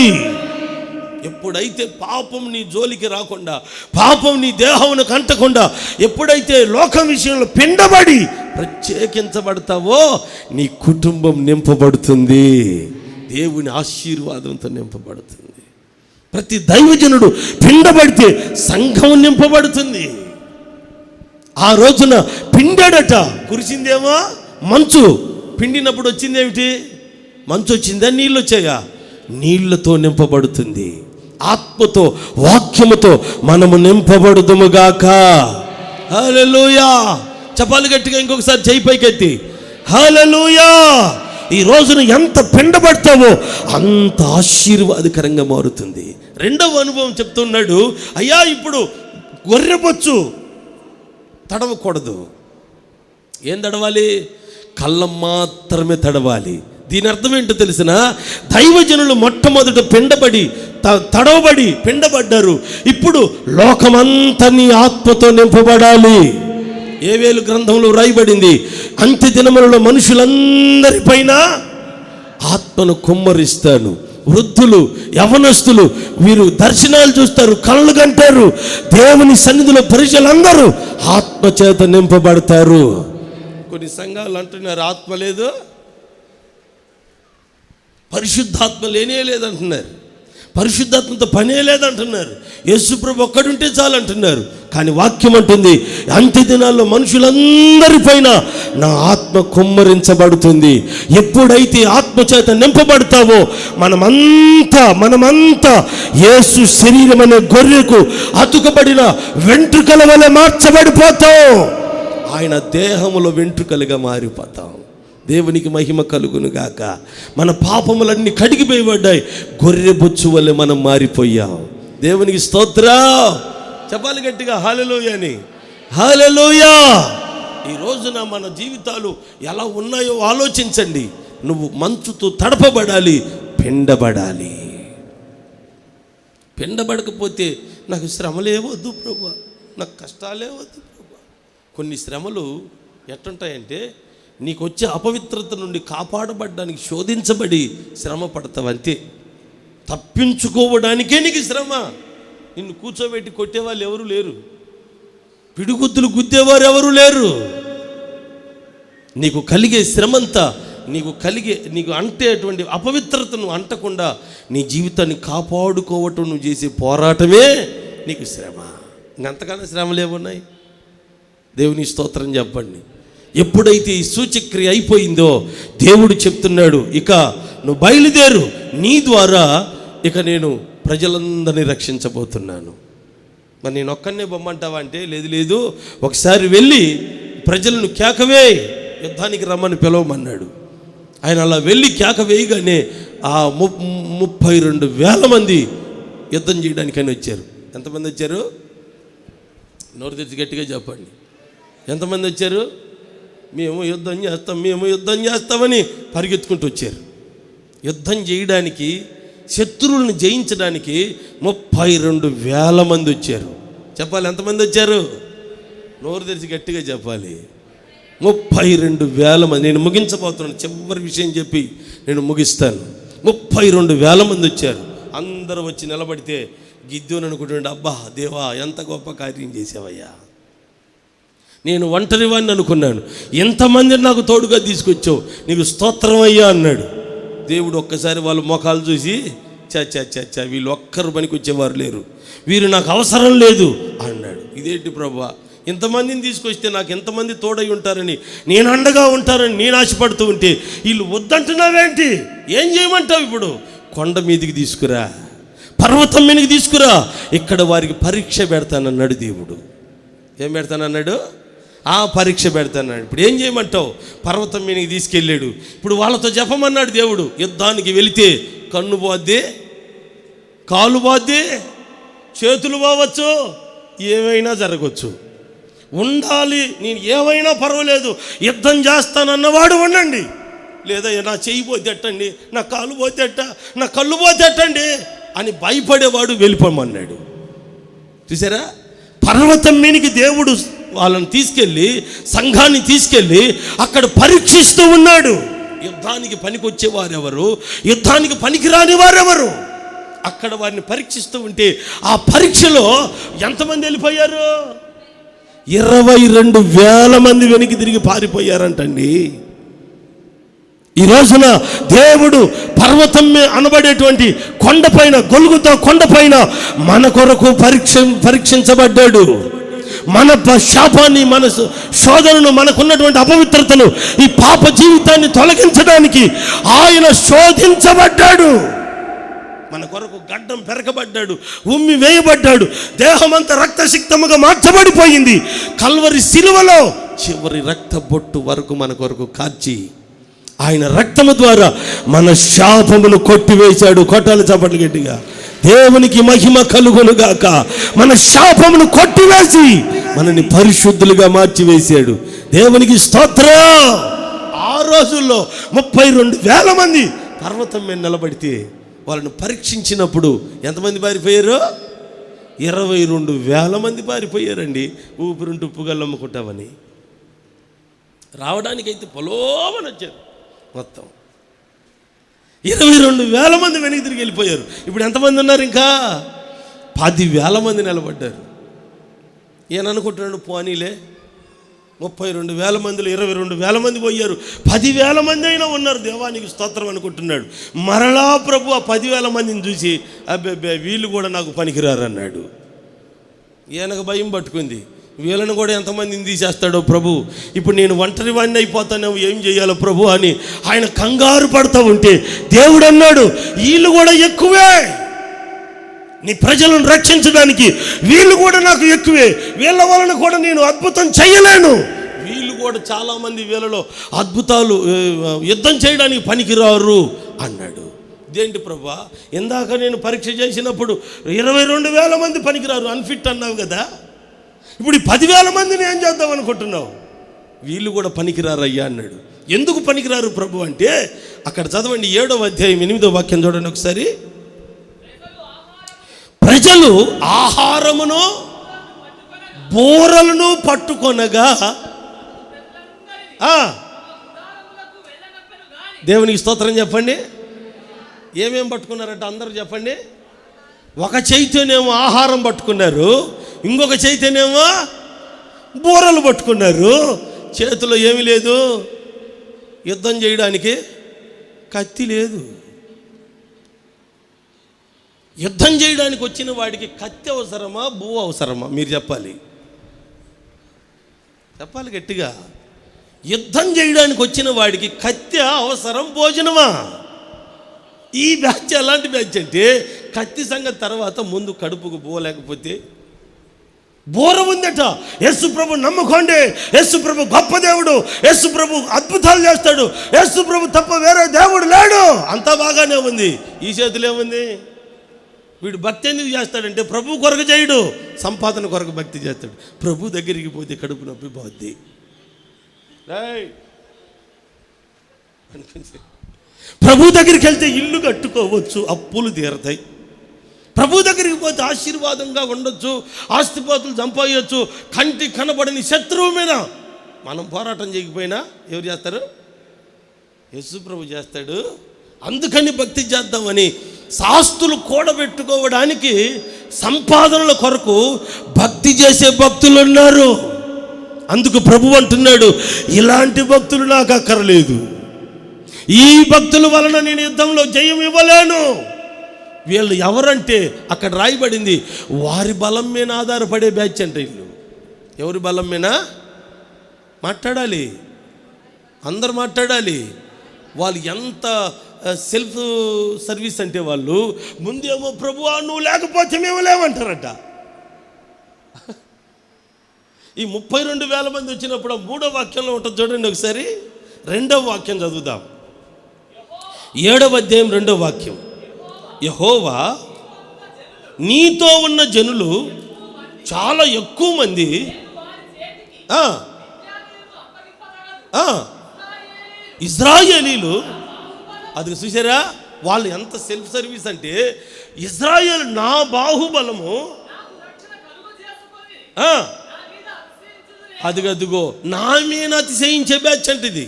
ఎప్పుడైతే పాపం నీ జోలికి రాకుండా, పాపం నీ దేహమును కంటకుండా, ఎప్పుడైతే లోకం విషయంలో పిండబడి ప్రత్యేకించబడతావో నీ కుటుంబం నింపబడుతుంది, దేవుని ఆశీర్వాదంతో నింపబడుతుంది. ప్రతి దైవజనుడు పిండబడితే సంఘం నింపబడుతుంది. ఆ రోజున పిండాడట, కురిసిందేమో మంచు, పిండినప్పుడు వచ్చిందేమిటి? మంచు వచ్చిందా, నీళ్ళు వచ్చాయా? నీళ్లతో నింపబడుతుంది. ఆత్మతో, వాక్యముతో మనము నింపబడుదుముగాక. హల్లెలూయా. చెప్పాలి గట్టిగా, ఇంకొకసారి చేయి పైకెత్తి హల్లెలూయా. ఈ రోజున ఎంత పిండబడతావో అంత ఆశీర్వాదకరంగా మారుతుంది. రెండవ అనుభవం చెప్తున్నాడు, అయ్యా ఇప్పుడు గొర్రెబొచ్చు తడవకూడదు. ఏం తడవాలి? కళ్ళం మాత్రమే తడవాలి. దీని అర్థం ఏంటో తెలిసిన? దైవజనులు మొట్టమొదట పిండబడి తడవబడి పిండబడ్డారు. ఇప్పుడు లోకమంతా నీ ఆత్మతో నింపబడాలి. ఏవేలు గ్రంథంలో రాయబడింది, అంత్య దినములలో మనుషులందరిపైన ఆత్మను కుమ్మరిస్తాను. వృద్ధులు, యవనస్తులు వీరు దర్శనాలు చూస్తారు, కళ్ళు కంటారు. దేవుని సన్నిధిలో ప్రజలందరూ ఆత్మచేత నింపబడతారు. కొన్ని సంఘాలు అంటున్నారు ఆత్మ లేదు, పరిశుద్ధాత్మ లేనే లేదంటున్నారు, పరిశుద్ధాత్మతో పనే లేదంటున్నారు, యేసుప్రభు ఒక్కడుంటే చాలు అంటున్నారు. కానీ వాక్యం అంటుంది, అంత్య దినాల్లో మనుషులందరిపైన నా ఆత్మ కుమ్మరించబడుతుంది. ఎప్పుడైతే ఆత్మచేత నింపబడతావో మనమంతా యేసు శరీరం అనే గొర్రెకు అతుకబడిన వెంట్రుకల వలె మార్చబడిపోతాం. ఆయన దేహములో వెంట్రుకలుగా మారిపోతాం. దేవునికి మహిమ కలుగును గాక. మన పాపములన్నీ కడిగిపోయబడ్డాయి, గొర్రె బొచ్చు వల్లే మనం మారిపోయాం. దేవునికి స్తోత్రం. చెప్పాలి గట్టిగా హల్లెలూయా అని. హల్లెలూయా. ఈ రోజున మన జీవితాలు ఎలా ఉన్నాయో ఆలోచించండి. నువ్వు మంచుతో తడపబడాలి, పిండబడాలి. పిండబడకపోతే నాకు శ్రమలే వద్దు ప్రభు, నాకు కష్టాలే వద్దు ప్రభు. కొన్ని శ్రమలు ఎట్టుంటాయంటే నీకు వచ్చే అపవిత్రత నుండి కాపాడబడ్డానికి శోధించబడి శ్రమ పడతావంతే. తప్పించుకోవడానికే నీకు శ్రమ. నిన్ను కూర్చోబెట్టి కొట్టేవాళ్ళు ఎవరు లేరు, పిడిగుద్దులు గుద్దేవారు ఎవరు లేరు. నీకు కలిగే శ్రమంతా, నీకు అంటేటువంటి అపవిత్రతను అంటకుండా నీ జీవితాన్ని కాపాడుకోవటం నువ్వు చేసే పోరాటమే నీకు శ్రమ. ఇంకంతకన్నా శ్రమలు ఏమున్నాయి? దేవుని స్తోత్రం చెప్పండి. ఎప్పుడైతే ఈ సూచక్రియ అయిపోయిందో దేవుడు చెప్తున్నాడు, ఇక నువ్వు బయలుదేరు, నీ ద్వారా ఇక నేను ప్రజలందరినీ రక్షించబోతున్నాను. మరి నేను ఒక్కనే బొమ్మంటావా అంటే, లేదు లేదు, ఒకసారి వెళ్ళి ప్రజలను కేకవే, యుద్ధానికి రమ్మని పిలవమన్నాడు. ఆయన అలా వెళ్ళి కేక వేయగానే ఆ 32,000 మంది యుద్ధం చేయడానికని వచ్చారు. ఎంతమంది వచ్చారు? నోరు తెచ్చి గట్టిగా చెప్పండి. ఎంతమంది వచ్చారు? మేము యుద్ధం చేస్తామని పరిగెత్తుకుంటూ వచ్చారు. యుద్ధం చేయడానికి, శత్రువులను జయించడానికి 32,000 మంది వచ్చారు. చెప్పాలి, ఎంతమంది వచ్చారు? నోరు తెరిచి గట్టిగా చెప్పాలి. 32,000 మంది. నేను ముగించబోతున్నాను, చివరి విషయం చెప్పి నేను ముగిస్తాను. 32,000 మంది వచ్చారు. అందరూ వచ్చి నిలబడితే గిద్యోను అనుకుంటుండే, అబ్బా దేవా, ఎంత గొప్ప కార్యం చేసావయ్యా, నేను ఒంటరివాణ్ణి అనుకున్నాను, ఎంతమందిని నాకు తోడుగా తీసుకొచ్చావు, నీకు స్తోత్రం అయ్యా అన్నాడు. దేవుడు ఒక్కసారి వాళ్ళ ముఖాలు చూసి, చా వీళ్ళు ఒక్కరు పనికి వచ్చేవారు లేరు, వీరు నాకు అవసరం లేదు అన్నాడు. ఇదేంటి ప్రభువా, ఇంతమందిని తీసుకొస్తే నాకు ఎంతమంది తోడై ఉంటారని, నేను అండగా ఉంటారని నేను ఆశపడుతూ ఉంటే వీళ్ళు వద్దంటున్నావేంటి? ఏం చేయమంటావు? ఇప్పుడు కొండ మీదికి తీసుకురా, పర్వతం మీదకి తీసుకురా, ఇక్కడ వారికి పరీక్ష పెడతానన్నాడు దేవుడు. ఏం పెడతానన్నాడు? ఆ పరీక్ష పెడతానన్నాడు. ఇప్పుడు ఏం చేయమంటావు? పర్వతం మీదకి తీసుకెళ్ళాడు. ఇప్పుడు వాళ్ళతో చెప్పమన్నాడు దేవుడు, యుద్ధానికి వెళితే కన్ను పోద్ది, కాలు పోద్ది, చేతులు పోవచ్చు, ఏమైనా జరగవచ్చు, ఉండాలి, నేను ఏమైనా పర్వాలేదు, యుద్ధం చేస్తానన్నవాడు ఉండండి, లేదా నా చెయ్యి పోతేటండి, నా కాలు పోతేట, నా కళ్ళు పోతేటండి అని భయపడేవాడు వెళ్ళిపోమన్నాడు. చూసారా, పర్వతం మీదకి దేవుడు వాళ్ళని తీసుకెళ్ళి, సంఘాన్ని తీసుకెళ్ళి అక్కడ పరీక్షిస్తూ ఉన్నాడు. యుద్ధానికి పనికొచ్చే వారెవరు, యుద్ధానికి పనికిరాని వారెవరు, అక్కడ వారిని పరీక్షిస్తూ ఉంటే ఆ పరీక్షలో ఎంతమంది వెళ్ళిపోయారు? 22,000 మంది వెనక్కి తిరిగి పారిపోయారంటండి. ఈ రోజున దేవుడు పర్వతం అనబడేటువంటి కొండపైన, గొల్గొతా కొండపైన మన కొరకు పరీక్షించబడ్డాడు. మన శాపాన్ని, మన శోధనను, మనకున్నటువంటి అపవిత్రతను, ఈ పాప జీవితాన్ని తొలగించడానికి ఆయన శోధించబడ్డాడు. మన కొరకు గడ్డం పెరగబడ్డాడు, ఉమ్మి వేయబడ్డాడు, దేహమంతా రక్తసిక్తముగా మార్చబడిపోయింది. కల్వరి శిలువలో చివరి రక్త బొట్టు వరకు మన కొరకు కార్చి ఆయన రక్తము ద్వారా మన శాపమును కొట్టివేశాడు. కొట్టాలి చప్పట్లు గట్టిగా. దేవునికి మహిమ కలుగునుగాక. మన శాపమును కొట్టివేసి మనని పరిశుద్ధులుగా మార్చివేశాడు. దేవునికి స్తోత్రం. ఆ రోజుల్లో 32,000 మంది పర్వతం మీద నిలబడితే వాళ్ళని పరీక్షించినప్పుడు ఎంతమంది పారిపోయారు? 22,000 మంది పారిపోయారండి. ఊపిరింటి ఉప్పుగల్లు అమ్ముకుంటామని. రావడానికైతే పొలోమని వచ్చారు. మొత్తం 22,000 మంది వెనక్కి తిరిగి వెళ్ళిపోయారు. ఇప్పుడు ఎంతమంది ఉన్నారు? ఇంకా 10,000 మంది నిలబడ్డారు. ఈయన అనుకుంటున్నాడు, పోనీలే 32,000 మందిలో 22,000 మంది పోయారు, 10,000 మంది అయినా ఉన్నారు, దేవానికి స్తోత్రం అనుకుంటున్నాడు. మరలా ప్రభు ఆ 10,000 మందిని చూసి, అబ్బే వీళ్ళు కూడా నాకు పనికిరారు అన్నాడు. ఈయనకు భయం పట్టుకుంది, వీళ్ళని కూడా ఎంతమందిని తీసేస్తాడో ప్రభు, ఇప్పుడు నేను ఒంటరి వాడిని అయిపోతానేమో, ఏం చేయాలో ప్రభు అని ఆయన కంగారు పడుతూ ఉంటే దేవుడు అన్నాడు, వీళ్ళు కూడా ఎక్కువే, నీ ప్రజలను రక్షించడానికి వీళ్ళు కూడా నాకు ఎక్కువే, వీళ్ళ వలన కూడా నేను అద్భుతం చేయలేను, వీళ్ళు కూడా చాలామంది వీళ్ళలో అద్భుతాలు యుద్ధం చేయడానికి పనికిరారు అన్నాడు. ఇదేంటి ప్రభా, ఇందాక నేను పరీక్ష చేసినప్పుడు 22,000 మంది పనికిరారు, అన్ఫిట్ అన్నావు కదా, ఇప్పుడు 10,000 మందిని ఏం చేద్దాం అనుకుంటున్నావు? వీళ్ళు కూడా పనికిరారు అయ్యా అన్నాడు. ఎందుకు పనికిరారు ప్రభు అంటే, అక్కడ చదవండి 7వ అధ్యాయం 8వ వాక్యం చూడండి ఒకసారి. ప్రజలు ఆహారమును బోరలను పట్టుకొనగా, దేవునికి స్తోత్రం చెప్పండి. ఏమేం పట్టుకున్నారట అందరూ చెప్పండి. ఒక చేతినేమో ఆహారం పట్టుకున్నారు, ఇంకొక చేతినేమో బోరలు పట్టుకున్నారు. చేతిలో ఏమీ లేదు, యుద్ధం చేయడానికి కత్తి లేదు. యుద్ధం చేయడానికి వచ్చిన వాడికి కత్తి అవసరమా, బూ అవసరమా? మీరు చెప్పాలి, చెప్పాలి గట్టిగా. యుద్ధం చేయడానికి వచ్చిన వాడికి కత్తి అవసరం, భోజనమా? ఈ బ్యాచ్ ఎలాంటి బ్యాచ్ అంటే, కత్తి సంగతి తర్వాత ముందు కడుపుకు పోలేకపోతే బోర ఉందట. యేసు ప్రభు నమ్ముకోండి, యేసు ప్రభు గొప్ప దేవుడు, యేసు ప్రభు అద్భుతాలు చేస్తాడు, యేసు ప్రభు తప్ప వేరే దేవుడు లేడు, అంతా బాగానే ఉంది. ఈ చేతిలో ఏముంది? వీడు భక్తి ఎందుకు చేస్తాడంటే ప్రభు కొరకు చేయడు, సంపాదన కొరకు భక్తి చేస్తాడు. ప్రభు దగ్గరికి పోతే కడుపు నొప్పి పోద్ది. ప్రభు దగ్గరికి వెళ్తే ఇల్లు కట్టుకోవచ్చు, అప్పులు తీరతాయి. ప్రభు దగ్గరికి పోతే ఆశీర్వాదంగా ఉండొచ్చు, ఆస్తిపాతులు సంపాదించవచ్చు. కంటి కనబడని శత్రువు మీద మనం పోరాటం చేయకపోయినా ఎవరు చేస్తారు? యేసు ప్రభు చేస్తాడు. అందుకని భక్తి చేద్దామని శాస్తులు కూడబెట్టుకోవడానికి సంపాదనల కొరకు భక్తి చేసే భక్తులు ఉన్నారు. అందుకు ప్రభు అంటున్నాడు, ఇలాంటి భక్తులు నాకు అక్కర్లేదు. ఈ భక్తుల వలన నేను యుద్ధంలో జయం ఇవ్వలేను. వీళ్ళు ఎవరంటే అక్కడ రాయబడింది, వారి బలం మీద ఆధారపడే బ్యాచ్ అంటే వీళ్ళు. ఎవరి బలం మీద మాట్లాడాలి? అందరు మాట్లాడాలి. వాళ్ళు ఎంత సెల్ఫ్ సర్వీస్ అంటే వాళ్ళు ముందేమో ప్రభువా నువ్వు లేకపోతే మేము లేవంటారట. ఈ 32,000 మంది వచ్చినప్పుడు 3వ వాక్యంలో ఉంటుంది చూడండి ఒకసారి. 2వ వాక్యం చదువుదాం. 7వ అధ్యాయం 2వ వాక్యం. యెహోవా నీతో ఉన్న జనులు చాలా ఎక్కువ మంది, ఇజ్రాయేలీలు. అది చూసారా వాళ్ళు ఎంత సెల్ఫ్ సర్వీస్ అంటే, ఇజ్రాయేల్ నా బాహుబలము, అదిగో నా మీద అతిశయించే బ్యాచ్ అంటే ఇది.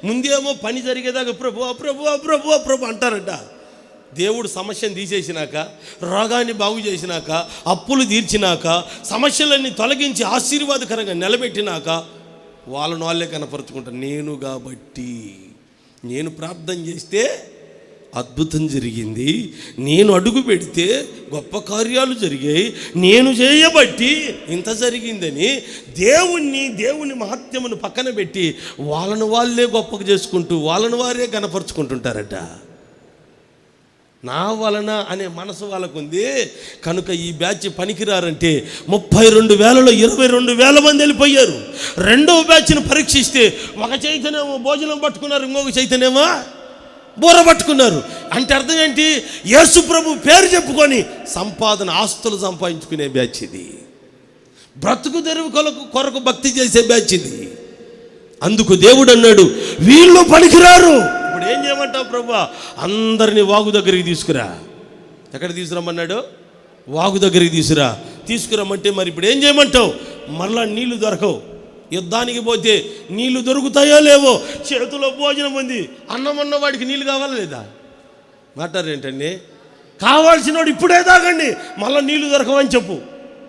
ముందేమో పని జరిగేదాకా ప్రభు ప్రభు ప్రభు ప్రభు అంటారట. దేవుడు సమస్యను తీసేసినాక, రోగాన్ని బాగు చేసినాక, అప్పులు తీర్చినాక, సమస్యలన్నీ తొలగించి ఆశీర్వాదకరంగా నిలబెట్టినాక వాళ్ళే కనపరుచుకుంటారు. నేను కాబట్టి నేను ప్రార్థన చేస్తే అద్భుతం జరిగింది, నేను అడుగు పెడితే గొప్ప కార్యాలు జరిగాయి, నేను చేయబట్టి ఇంత జరిగిందని దేవుని మహత్యమును పక్కన పెట్టి వాళ్ళే గొప్పగా చేసుకుంటూ వారే కనపరుచుకుంటుంటారట. నా వలన అనే మనసు వాళ్ళకుంది కనుక ఈ బ్యాచ్ పనికిరారంటే 32,000లో 22,000 మంది వెళ్ళిపోయారు. 2వ బ్యాచ్ను పరీక్షిస్తే ఒక చైతన్యమో భోజనం పట్టుకున్నారు, ఇంకొక చైతన్యమో బూర పట్టుకున్నారు. అంటే అర్థం ఏంటి? యేసు ప్రభు పేరు చెప్పుకొని సంపాదన ఆస్తులు సంపాదించుకునే బ్యాచ్ ఇది. బ్రతుకు తెరువు కొరకు భక్తి చేసే బ్యాచ్ ఇది. అందుకు దేవుడు అన్నాడు వీళ్ళు పనికిరారు. ఇప్పుడు ఏం చేయమంటావు ప్రభు? అందరినీ వాగు దగ్గరికి తీసుకురా. ఎక్కడ తీసుకురమ్మన్నాడు? వాగు దగ్గరికి తీసుకురమ్మంటే మరి ఇప్పుడు ఏం చేయమంటావు? మరలా నీళ్లు దొరకవు. యుద్ధానికి పోతే నీళ్లు దొరుకుతాయో లేవో, చేతిలో భోజనం ఉంది, అన్నం ఉన్న వాడికి నీళ్ళు కావాలా లేదా? మాట్లాడేంటండి? కావాల్సిన వాడు ఇప్పుడే తాగండి, మళ్ళీ నీళ్లు దొరకవని చెప్పు.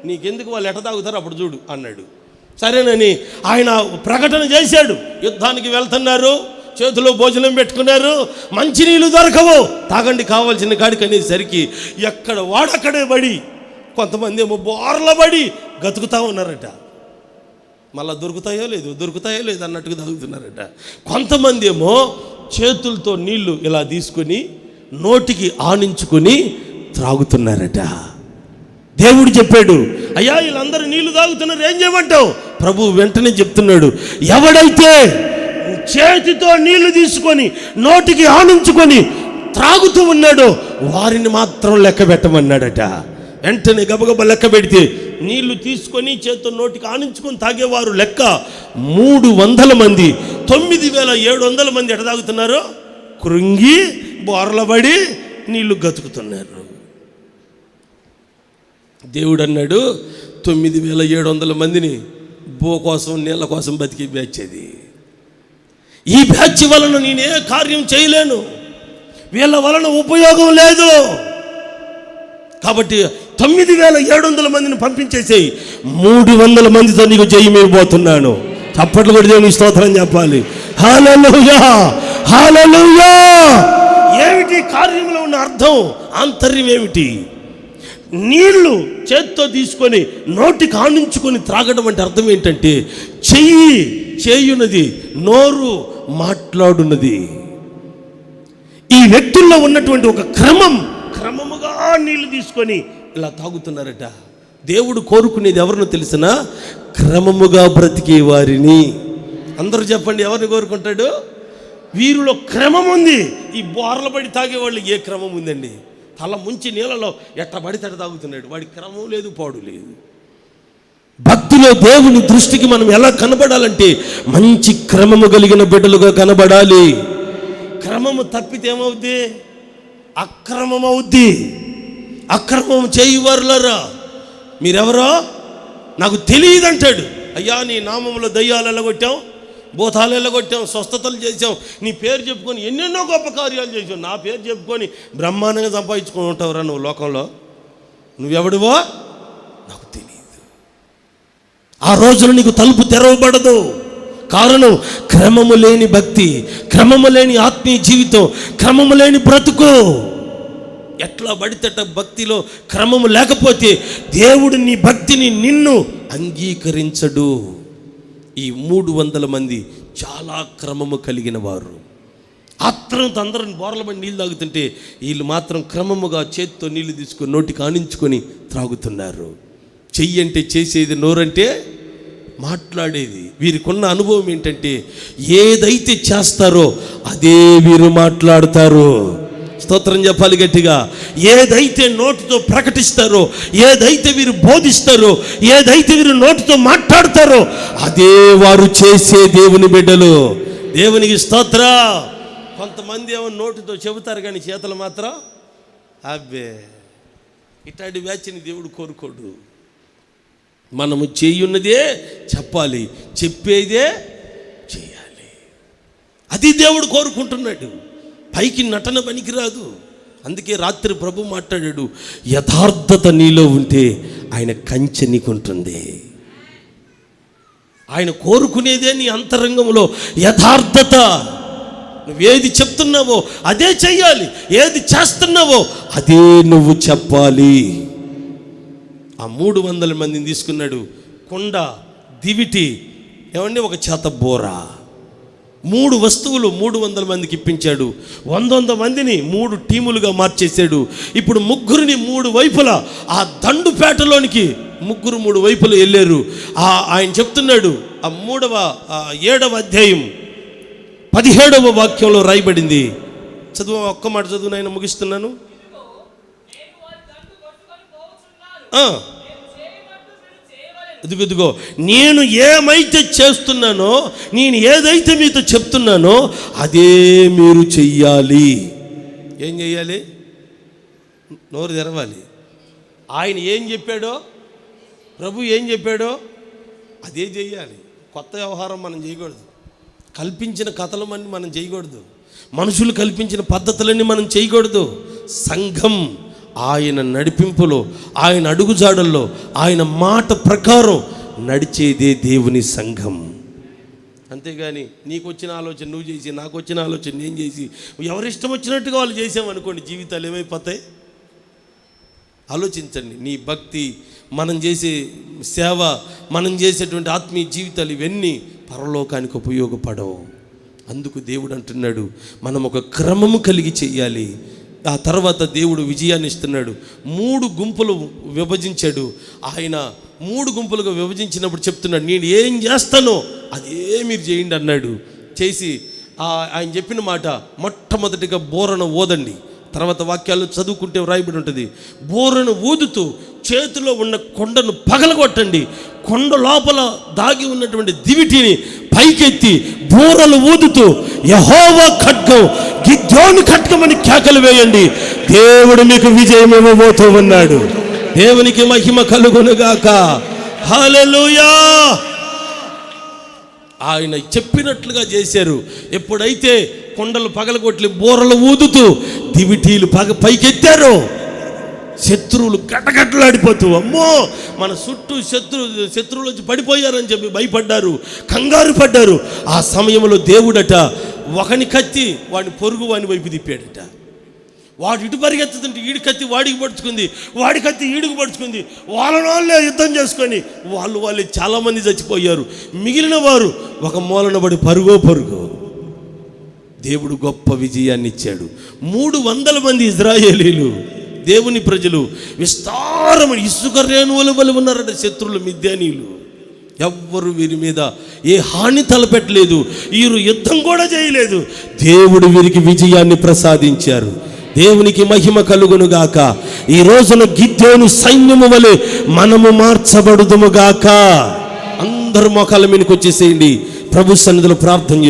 నీకెందుకు, వాళ్ళు ఎట తాగుతారు అప్పుడు చూడు అన్నాడు. సరేనని ఆయన ప్రకటన చేశాడు. యుద్ధానికి వెళ్తున్నారు, చేతిలో భోజనం పెట్టుకున్నారు, మంచినీళ్ళు దొరకవు, తాగండి కావాల్సిన కాడికి అనేసరికి ఎక్కడ వాడక్కడే పడి కొంతమంది ఏమో బోర్ల పడి గతుకుతా ఉన్నారట. మళ్ళీ దొరుకుతాయో లేదు అన్నట్టుగా తాగుతున్నారట. కొంతమంది ఏమో చేతులతో నీళ్లు ఇలా తీసుకొని నోటికి ఆనించుకొని త్రాగుతున్నారట. దేవుడు చెప్పాడు, అయ్యా వీళ్ళందరూ నీళ్లు తాగుతున్నారు, ఏం చేయమంటావు? ప్రభు వెంటనే చెప్తున్నాడు, ఎవడైతే చేతితో నీళ్లు తీసుకొని నోటికి ఆనించుకొని త్రాగుతూ ఉన్నాడో వారిని మాత్రం లెక్క పెట్టమన్నాడట. వెంటనే గబగబ లెక్క పెడితే నీళ్లు తీసుకొని చేతితో నోటికి ఆనించుకొని తాగేవారు లెక్క 300 మంది. 9,700 మంది ఎట తాగుతున్నారు? కృంగి బోర్లబడి నీళ్లు గతుకుతున్నారు. దేవుడు అన్నాడు 9,700 మందిని బో కోసం నీళ్ళ కోసం బతికి బ్యాచ్ అది. ఈ బ్యాచ్ వలన నేనే కార్యం చేయలేను, వీళ్ళ వలన ఉపయోగం లేదు. కాబట్టి 9,700 మందిని పంపించేసేయి, 300 మందితో నీకు జయమైపోతున్నాను. చప్పట్లు కూడా దేవునికి స్తోత్రం చెప్పాలి. హల్లెలూయా, హల్లెలూయా. ఏమిటి కార్యంలో ఉన్న అర్థం, ఆంతర్యం ఏమిటి? నీళ్లు చేత్తో తీసుకొని నోటికి ఆనించుకొని త్రాగడం అంటే అర్థం ఏంటంటే, చెయ్యి చేయున్నది, నోరు మాట్లాడున్నది. ఈ వ్యక్తుల్లో ఉన్నటువంటి ఒక క్రమముగా నీళ్లు తీసుకొని ఇలా తాగుతున్నారట. దేవుడు కోరుకునేది ఎవరినో తెలిసినా క్రమముగా బ్రతికే వారిని. అందరూ చెప్పండి, ఎవరిని కోరుకుంటాడు? వీరిలో క్రమం ఉంది. ఈ బోర్ల పడి తాగేవాళ్ళు ఏ క్రమం ఉందండి? తల ముంచి నీళ్ళలో ఎట్ట పడితే తాగుతున్నాడు. వాడి క్రమం లేదు, పాడు లేదు. భక్తిలో దేవుని దృష్టికి మనం ఎలా కనబడాలంటే మంచి క్రమము కలిగిన బిడ్డలుగా కనబడాలి. క్రమము తప్పితే ఏమవుద్ది? అక్రమం అవుద్ది. అక్రమం చేయవర్లరా, మీరెవరో నాకు తెలియదు అంటాడు. అయ్యా, నీ నామంలో దయ్యాలు ఎల్లగొట్టాం, భూతాలు ఎల్లగొట్టాం, స్వస్థతలు చేసాం, నీ పేరు చెప్పుకొని ఎన్నెన్నో గొప్ప కార్యాలు చేసాం. నా పేరు చెప్పుకొని బ్రహ్మాండంగా సంపాదించుకొని ఉంటావురా నువ్వు లోకంలో. నువ్వెవడివో నాకు తెలియదు. ఆ రోజున నీకు తలుపు తెరవబడదు. కారణం క్రమము లేని భక్తి, క్రమము లేని ఆత్మీయ జీవితం, క్రమము లేని బ్రతుకు. ఎట్లా పడితేట భక్తిలో క్రమము లేకపోతే దేవుడు నీ భక్తిని, నిన్ను అంగీకరించడు. ఈ 300 మంది చాలా క్రమము కలిగిన వారు. ఆత్రంతో అందరిని బోర్ల పడి నీళ్ళు తాగుతుంటే వీళ్ళు మాత్రం క్రమముగా చేతితో నీళ్లు తీసుకొని నోటికి ఆనించుకొని త్రాగుతున్నారు. చెయ్యి అంటే చేసేది, నోరంటే మాట్లాడేది. వీరికున్న అనుభవం ఏంటంటే ఏదైతే చేస్తారో అదే వీరు మాట్లాడతారు. స్తోత్రం చెప్పాలి గట్టిగా. ఏదైతే నోటితో ప్రకటిస్తారో, ఏదైతే వీరు బోధిస్తారో, ఏదైతే వీరు నోటితో మాట్లాడతారో అదే వారు చేసే దేవుని బిడ్డలు. దేవునికి స్తోత్ర. కొంతమంది ఏమో నోటితో చెబుతారు కానీ చేతలు మాత్రం అబ్బే. ఇట్లాంటి వ్యాఖ్యని దేవుడు కోరుకోడు. మనము చేయున్నదే చెప్పాలి, చెప్పేదే చేయాలి. అది దేవుడు కోరుకుంటున్నాడు. పైకి నటన పనికిరాదు. అందుకే రాత్రి ప్రభు మాట్లాడాడు, యథార్థత నీలో ఉంటే ఆయన కంచె నీకుంటుంది. ఆయన కోరుకునేదే నీ అంతరంగంలో యథార్థత. నువ్వేది చెప్తున్నావో అదే చెయ్యాలి, ఏది చేస్తున్నావో అదే నువ్వు చెప్పాలి. ఆ 300 మందిని తీసుకున్నాడు. కుండ, దివిటి, ఏమండి, ఒక చేత బోర, 3 వస్తువులు 300 మందికి ఇప్పించాడు. 100 మందిని 3 టీములుగా మార్చేశాడు. ఇప్పుడు ముగ్గురిని 3 వైపులా ఆ దండుపేటలోనికి ముగ్గురు 3 వైపులు వెళ్ళారు. ఆయన చెప్తున్నాడు. ఆ 7వ అధ్యాయం 17వ వాక్యంలో రాయబడింది. చదువు, ఒక్క మాట చదువు నాయన, ముగిస్తున్నాను. ఇదిగో నేను ఏమైతే చేస్తున్నానో, నేను ఏదైతే మీతో చెప్తున్నానో అదే మీరు చెయ్యాలి. ఏం చెయ్యాలి? నోరు తెరవాలి. ఆయన ఏం చెప్పాడో, ప్రభు ఏం చెప్పాడో అదే చెయ్యాలి. కొత్త వ్యవహారం మనం చేయకూడదు. కల్పించిన కథలన్నీ మనం చేయకూడదు. మనుషులు కల్పించిన పద్ధతులన్నీ మనం చేయకూడదు. సంఘం ఆయన నడిపింపులో, ఆయన అడుగుజాడల్లో, ఆయన మాట ప్రకారం నడిచేదే దేవుని సంఘం. అంతేగాని నీకు వచ్చిన ఆలోచన నువ్వు చేసి, నాకు వచ్చిన ఆలోచన నేను చేసి, ఎవరిష్టం వచ్చినట్టుగా వాళ్ళు చేసామనుకోండి, జీవితాలు ఏమైపోతాయి? ఆలోచించండి. నీ భక్తి, మనం చేసే సేవ, మనం చేసేటువంటి ఆత్మీయ జీవితాలు ఇవన్నీ పరలోకానికి ఉపయోగపడవు. అందుకు దేవుడు అంటున్నాడు, మనం ఒక క్రమము కలిగి చెయ్యాలి. ఆ తర్వాత దేవుడు విజయాన్ని ఇస్తున్నాడు. 3 గుంపులు విభజించాడు. ఆయన 3 గుంపులుగా విభజించినప్పుడు చెప్తున్నాడు, నేను ఏం చేస్తానో అదే మీరు చేయండి అన్నాడు. చేసి ఆయన చెప్పిన మాట, మొట్టమొదటిగా బోరను ఊదండి. తర్వాత వాక్యాలు చదువుకుంటే వ్రాయబడి ఉంటుంది. బోరను ఊదుతూ చేతిలో ఉన్న కొండను పగలగొట్టండి. కొండ లోపల దాగి ఉన్నటువంటి దివిటిని పైకెత్తి బోరలు ఊదుతూ యెహోవా ఖడ్గం, గిద్యోను ఖడ్గం అని కేకలు వేయండి. దేవుడు మీకు విజయం ఇవ్వబోతూ ఉన్నాడు. దేవునికి మహిమ కలుగునుగాక. హల్లెలూయా. ఆయన చెప్పినట్లుగా చేశారు. ఎప్పుడైతే కొండలు పగలగొట్టి బోరలు ఊదుతూ దివిటీలు పైకెత్తారో, శత్రువులు గటగట్లాడిపోతూ, అమ్మో మన చుట్టూ శత్రువులు వచ్చి పడిపోయారని చెప్పి భయపడ్డారు, కంగారు పడ్డారు. ఆ సమయంలో దేవుడట ఒకని కత్తి వాడిని పొరుగు వాని వైపు తిప్పాడట. వాడు ఇటు పరిగెత్తుతుంటే ఈడి కత్తి వాడికి పడుచుకుంది, వాడి కత్తి ఈడికి పడుచుకుంది. వాళ్ళే యుద్ధం చేసుకొని వాళ్ళే చాలామంది చచ్చిపోయారు. మిగిలిన వారు ఒక మూలన పడి పరుగో. దేవుడు గొప్ప విజయాన్ని ఇచ్చాడు. 300 మంది ఇజ్రాయేలీలు దేవుని ప్రజలు విస్తారమైన ఇసుక రేణువుల వలె ఉన్నారట. శత్రువులు మిద్యానీయులు ఎవ్వరు వీరి మీద ఏ హాని తలపెట్టలేదు, వీరు యుద్ధం కూడా చేయలేదు. దేవుడు వీరికి విజయాన్ని ప్రసాదించారు. దేవునికి మహిమ కలుగునుగాక. ఈ రోజున గిద్యోను సైన్యము వలె మనము మార్చబడుదుముగాక. అందరూ మోకాళ్ళ మీదకి వచ్చేసేయండి, ప్రభు సన్నిధిలో ప్రార్థన చేస్తూ.